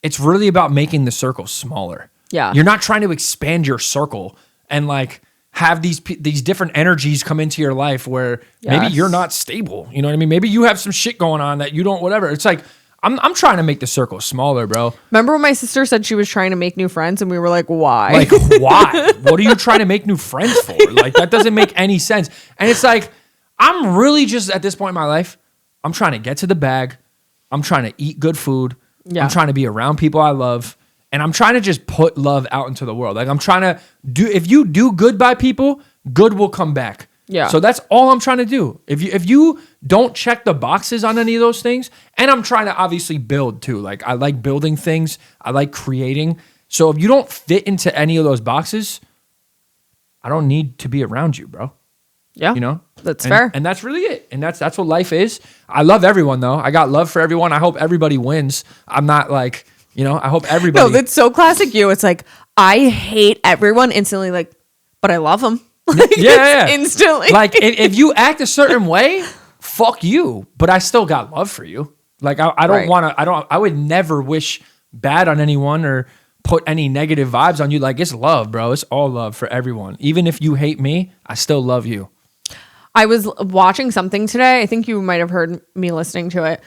Speaker 1: it's really about making the circle smaller.
Speaker 2: Yeah.
Speaker 1: You're not trying to expand your circle and like have these different energies come into your life where maybe you're not stable. You know what I mean? Maybe you have some shit going on that you don't, whatever. It's like, I'm trying to make the circle smaller, bro.
Speaker 2: Remember when my sister said she was trying to make new friends and we were like, why?
Speaker 1: Like, why? What are you trying to make new friends for? Like, that doesn't make any sense. And it's like, I'm really just at this point in my life, I'm trying to get to the bag. I'm trying to eat good food.
Speaker 2: Yeah.
Speaker 1: I'm trying to be around people I love. And I'm trying to just put love out into the world. Like I'm trying to if you do good by people, good will come back.
Speaker 2: Yeah.
Speaker 1: So that's all I'm trying to do. If you don't check the boxes on any of those things, and I'm trying to obviously build too. Like I like building things. I like creating. So if you don't fit into any of those boxes, I don't need to be around you, bro.
Speaker 2: Yeah.
Speaker 1: You know?
Speaker 2: That's fair.
Speaker 1: And that's really it. And that's what life is. I love everyone though. I got love for everyone. I hope everybody wins. I'm not like, you know, I hope everybody.
Speaker 2: No, that's so classic you. It's like, I hate everyone instantly, like, but I love them. Like,
Speaker 1: yeah.
Speaker 2: Instantly.
Speaker 1: Like if you act a certain way, fuck you. But I still got love for you. Like I don't want to, I would never wish bad on anyone or put any negative vibes on you. Like it's love, bro. It's all love for everyone. Even if you hate me, I still love you.
Speaker 2: I was watching something today. I think you might have heard me listening to it.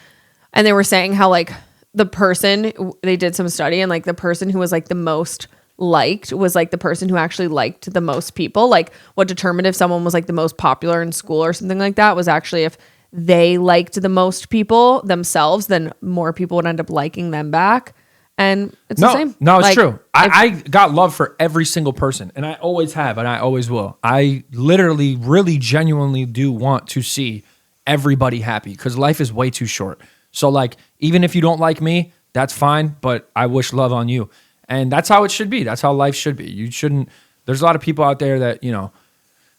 Speaker 2: And they were saying how like the person, they did some study and like the person who was like the most liked was like the person who actually liked the most people. Like what determined if someone was like the most popular in school or something like that was actually if they liked the most people themselves, then more people would end up liking them back. And it's the same.
Speaker 1: No, it's
Speaker 2: like,
Speaker 1: true. I got love for every single person, and I always have, and I always will. I literally, really, genuinely do want to see everybody happy because life is way too short. So, like, even if you don't like me, that's fine, but I wish love on you. And that's how it should be. That's how life should be. You shouldn't, there's a lot of people out there that, you know,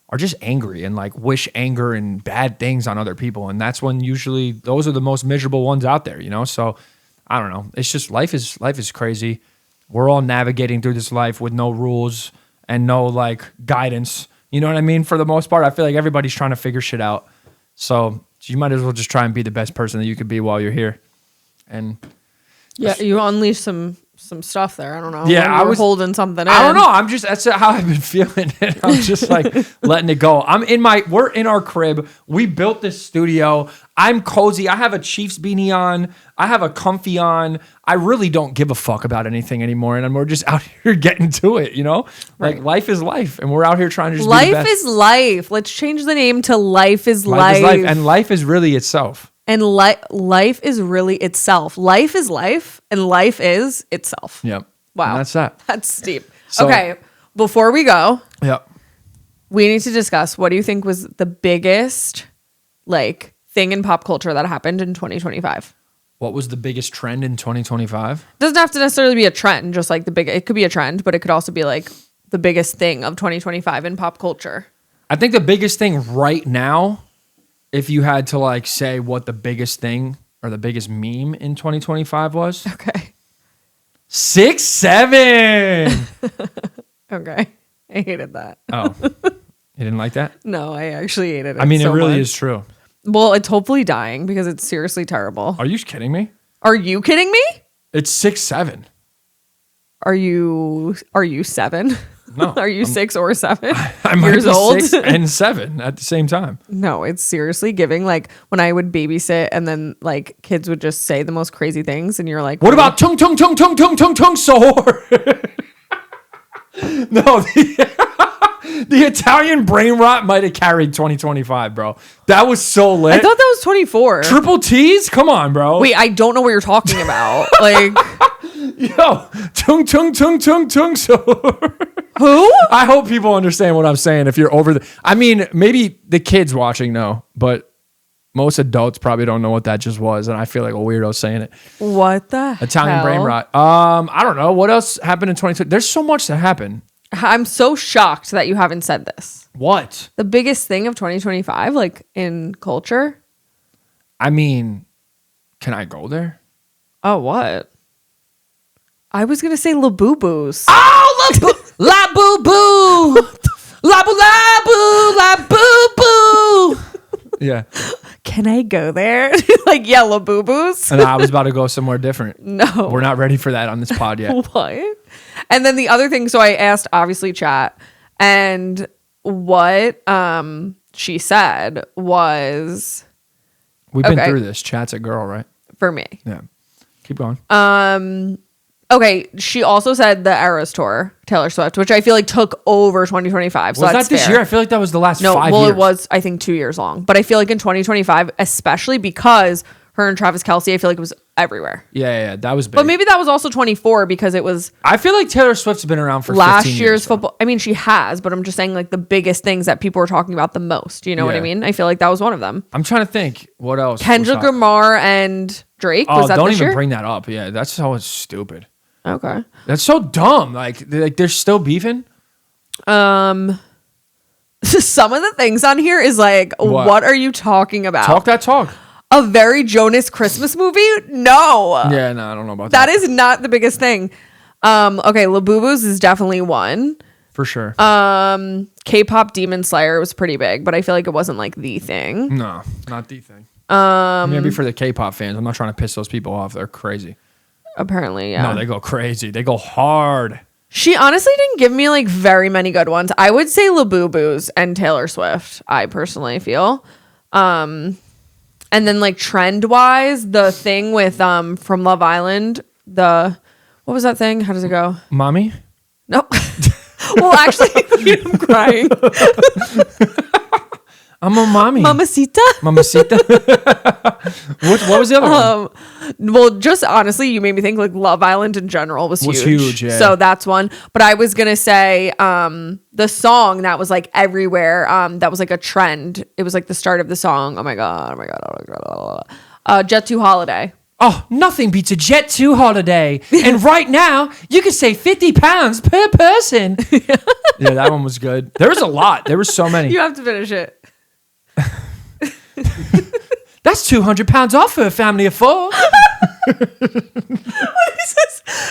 Speaker 1: are just angry and like wish anger and bad things on other people. And that's when usually those are the most miserable ones out there, you know? So, I don't know. It's just life is crazy. We're all navigating through this life with no rules and no like guidance. You know what I mean? For the most part, I feel like everybody's trying to figure shit out. So you might as well just try and be the best person that you could be while you're here. And
Speaker 2: yeah, you unleashed some stuff there. I don't know.
Speaker 1: Yeah,
Speaker 2: I was holding something in.
Speaker 1: I don't know. That's how I've been feeling it. I'm just like letting it go. We're in our crib. We built this studio. I'm cozy. I have a Chiefs beanie on. I have a comfy on. I really don't give a fuck about anything anymore. And we're just out here getting to it, you know? Like life is life. And we're out here trying to just be the best.
Speaker 2: Life is life. Let's change the name to Life is Life.
Speaker 1: Life is life. And life is really itself.
Speaker 2: And life is really itself. Life is life, and life is itself.
Speaker 1: Yep.
Speaker 2: Wow.
Speaker 1: And that's that.
Speaker 2: That's steep.
Speaker 1: So-
Speaker 2: okay, before we go,
Speaker 1: Yep.
Speaker 2: we need to discuss what do you think was the biggest like thing in pop culture that happened in 2025?
Speaker 1: What was the biggest trend in 2025?
Speaker 2: Doesn't have to necessarily be a trend, just like it could be a trend, but it could also be like the biggest thing of 2025 in pop culture.
Speaker 1: I think the biggest thing right now, if you had to like say what the biggest thing or the biggest meme in 2025 was.
Speaker 2: Okay.
Speaker 1: 6'7".
Speaker 2: Okay. I hated that.
Speaker 1: Oh, you didn't like that?
Speaker 2: No, I actually hated it.
Speaker 1: I mean,
Speaker 2: so
Speaker 1: it really
Speaker 2: much.
Speaker 1: is true.
Speaker 2: Well, it's hopefully dying because it's seriously terrible.
Speaker 1: Are you kidding me?
Speaker 2: Are you kidding me?
Speaker 1: It's 6'7".
Speaker 2: Are you 7?
Speaker 1: No.
Speaker 2: Are you 6 or 7
Speaker 1: I might
Speaker 2: years
Speaker 1: be
Speaker 2: old?
Speaker 1: 6 and 7 at the same time.
Speaker 2: No, it's seriously giving like when I would babysit and then like kids would just say the most crazy things and you're like,
Speaker 1: What about tung tung tung tung tung tung tung sore? No, the Italian brain rot might have carried 2025, bro. That was so lit.
Speaker 2: I thought that was 24.
Speaker 1: Triple T's? Come on, bro.
Speaker 2: Wait, I don't know what you're talking about. Like,
Speaker 1: Yo, tung tung tung tung tung sore.
Speaker 2: who?
Speaker 1: I hope people understand what I'm saying. If you're over I mean, maybe the kids watching know, but most adults probably don't know what that just was, and I feel like a weirdo saying it.
Speaker 2: What the
Speaker 1: Italian
Speaker 2: hell?
Speaker 1: brain rot. I don't know. What else happened in 2020? There's so much that happened.
Speaker 2: I'm so shocked that you haven't said this.
Speaker 1: What?
Speaker 2: The biggest thing of 2025, like in culture?
Speaker 1: I mean, can I go there?
Speaker 2: Oh, what? I was going to say Labubu's.
Speaker 1: Oh, la boo boo. La boo la boo la boo boo. Yeah.
Speaker 2: Can I go there? Like, yeah, Labubu's.
Speaker 1: And I was about to go somewhere different.
Speaker 2: No.
Speaker 1: We're not ready for that on this pod yet.
Speaker 2: What? And then the other thing, so I asked obviously chat, and what she said was
Speaker 1: We've been
Speaker 2: Okay.
Speaker 1: through this. Chat's a girl, right?
Speaker 2: for me.
Speaker 1: Yeah. Keep going.
Speaker 2: Okay, she also said the Eras tour, Taylor Swift, which I feel like took over 2025. So
Speaker 1: was
Speaker 2: that's
Speaker 1: that this
Speaker 2: fair.
Speaker 1: year? I feel like that was the last
Speaker 2: No,
Speaker 1: 5
Speaker 2: well,
Speaker 1: years.
Speaker 2: it was I think 2 years long, but I feel like in 2025, especially because her and Travis Kelce, I feel like it was everywhere.
Speaker 1: Yeah, that was big.
Speaker 2: But maybe that was also 24 because it was
Speaker 1: I feel like Taylor Swift's been around for
Speaker 2: last
Speaker 1: 15
Speaker 2: year's
Speaker 1: years, though.
Speaker 2: football. I mean, she has, but I'm just saying like the biggest things that people were talking about the most. You know what I
Speaker 1: Yeah.
Speaker 2: mean? I feel like that was one of them.
Speaker 1: I'm trying to think. What else?
Speaker 2: Kendrick
Speaker 1: was hot?
Speaker 2: Lamar and Drake.
Speaker 1: Oh,
Speaker 2: Was that
Speaker 1: don't
Speaker 2: this
Speaker 1: even
Speaker 2: year?
Speaker 1: bring that up. Yeah, that's so stupid.
Speaker 2: Okay.
Speaker 1: That's so dumb. Like they're still beefing.
Speaker 2: Some of the things on here is like, what are you talking about?
Speaker 1: Talk that talk.
Speaker 2: A very Jonas Christmas movie? No.
Speaker 1: Yeah, no, I don't know about
Speaker 2: That is not the biggest thing. Okay, Labubu's is definitely one.
Speaker 1: for sure.
Speaker 2: K-pop Demon Slayer was pretty big, but I feel like it wasn't like the thing.
Speaker 1: No, not the thing. Maybe for the K-pop fans. I'm not trying to piss those people off. They're crazy.
Speaker 2: Apparently, yeah.
Speaker 1: No, they go crazy. They go hard.
Speaker 2: She honestly didn't give me like very many good ones. I would say Labubu's and Taylor Swift, I personally feel. And then like trend wise, the thing with from Love Island, what was that thing? How does it go?
Speaker 1: Mommy?
Speaker 2: No. Well, actually, I'm crying.
Speaker 1: I'm a mommy.
Speaker 2: Mamacita?
Speaker 1: Mamacita. What was the other one?
Speaker 2: Well, just honestly, you made me think like Love Island in general was huge.
Speaker 1: Yeah.
Speaker 2: So that's one. But I was gonna say the song that was like everywhere. That was like a trend. It was like the start of the song. Oh my god. Jet 2 Holiday.
Speaker 1: Oh, nothing beats a Jet 2 holiday. And right now, you can save 50 pounds per person. Yeah, that one was good. There was a lot. There were so many.
Speaker 2: You have to finish it.
Speaker 1: That's 200 pounds off for a family of 4.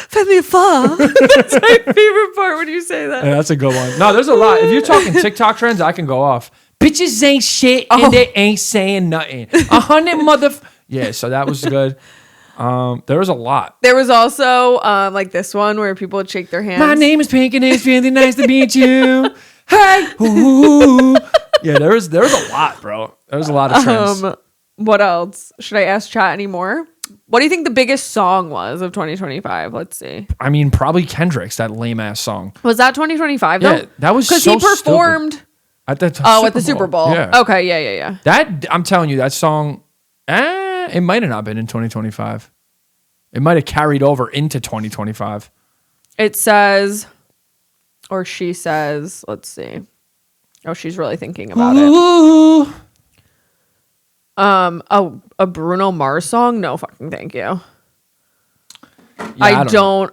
Speaker 2: Family of 4. That's my favorite part when you say that.
Speaker 1: Yeah, that's a good one. No, there's a lot. If you're talking TikTok trends, I can go off. Bitches ain't shit and they ain't saying nothing. 100 Yeah, so that was good. There was a lot.
Speaker 2: There was also like this one where people would shake their hands.
Speaker 1: My name is Pink and it's really nice to meet you. Hey, ooh. Yeah, there was a lot, bro. There was a lot of trends.
Speaker 2: What else? Should I ask chat anymore? What do you think the biggest song was of 2025? Let's see.
Speaker 1: I mean, probably Kendrick's, that lame ass song.
Speaker 2: Was that 2025 though?
Speaker 1: Yeah, that was
Speaker 2: because
Speaker 1: so
Speaker 2: he performed
Speaker 1: stupid. At the
Speaker 2: at the Super Bowl.
Speaker 1: Yeah.
Speaker 2: Okay, yeah.
Speaker 1: That I'm telling you, that song, it might have not been in 2025. It might have carried over into 2025.
Speaker 2: It says, or she says, let's see. Oh, she's really thinking about it.
Speaker 1: Ooh.
Speaker 2: A Bruno Mars song? No fucking thank you.
Speaker 1: Yeah,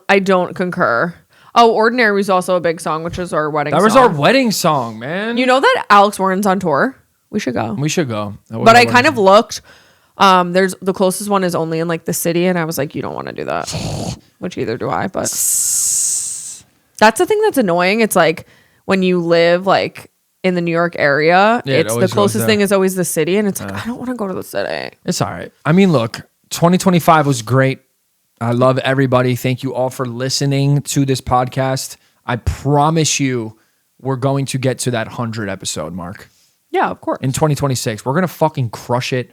Speaker 2: I don't concur. Oh, Ordinary was also a big song, which is our wedding song.
Speaker 1: That was our wedding song, man.
Speaker 2: You know that Alex Warren's on tour? We should go.
Speaker 1: We should go.
Speaker 2: But I kind of looked. There's the closest one is only in like the city, and I was like, you don't want to do that. Which either do I, but that's the thing that's annoying. It's like when you live like in the New York area, it's the closest thing is always the city, and it's like I don't want to go to the city.
Speaker 1: It's all right. I mean, look, 2025 was great. I love everybody. Thank you all for listening to this podcast. I promise you, we're going to get to that 100 episode mark.
Speaker 2: Yeah, of course.
Speaker 1: In 2026, we're gonna fucking crush it.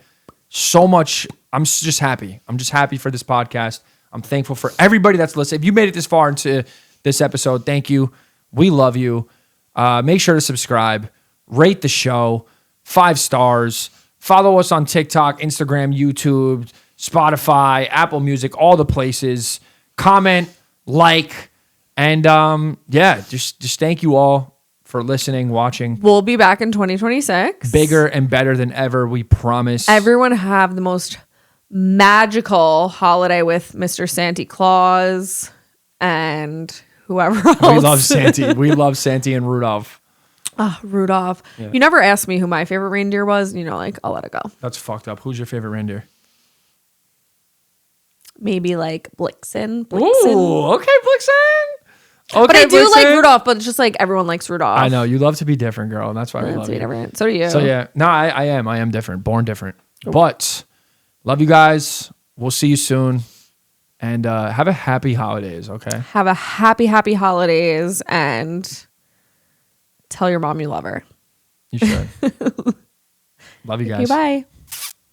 Speaker 1: So much. I'm just happy. I'm just happy for this podcast. I'm thankful for everybody that's listening. If you made it this far into this episode, thank you. We love you. Make sure to subscribe, rate the show, 5 stars, follow us on TikTok, Instagram, YouTube, Spotify, Apple Music, all the places. Comment, like, and just thank you all for listening, watching.
Speaker 2: We'll be back in 2026.
Speaker 1: Bigger and better than ever, we promise.
Speaker 2: Everyone have the most magical holiday with Mr. Santa Claus and whoever else.
Speaker 1: We love Santy. We love Santy and Rudolph.
Speaker 2: Rudolph. Yeah. You never asked me who my favorite reindeer was. You know, like, I'll let it go.
Speaker 1: That's fucked up. Who's your favorite reindeer?
Speaker 2: Maybe like Blixen.
Speaker 1: Ooh, okay, Blixen. Okay,
Speaker 2: but I do like Rudolph, but it's just like everyone likes Rudolph.
Speaker 1: I know. You love to be different, girl. And that's why we love you.
Speaker 2: Different. So do you.
Speaker 1: So yeah. No, I am different. Born different. Ooh. But love you guys. We'll see you soon. And have a happy holidays, okay?
Speaker 2: Have a happy holidays and tell your mom you love her.
Speaker 1: You should. Love you guys.
Speaker 2: Okay, bye.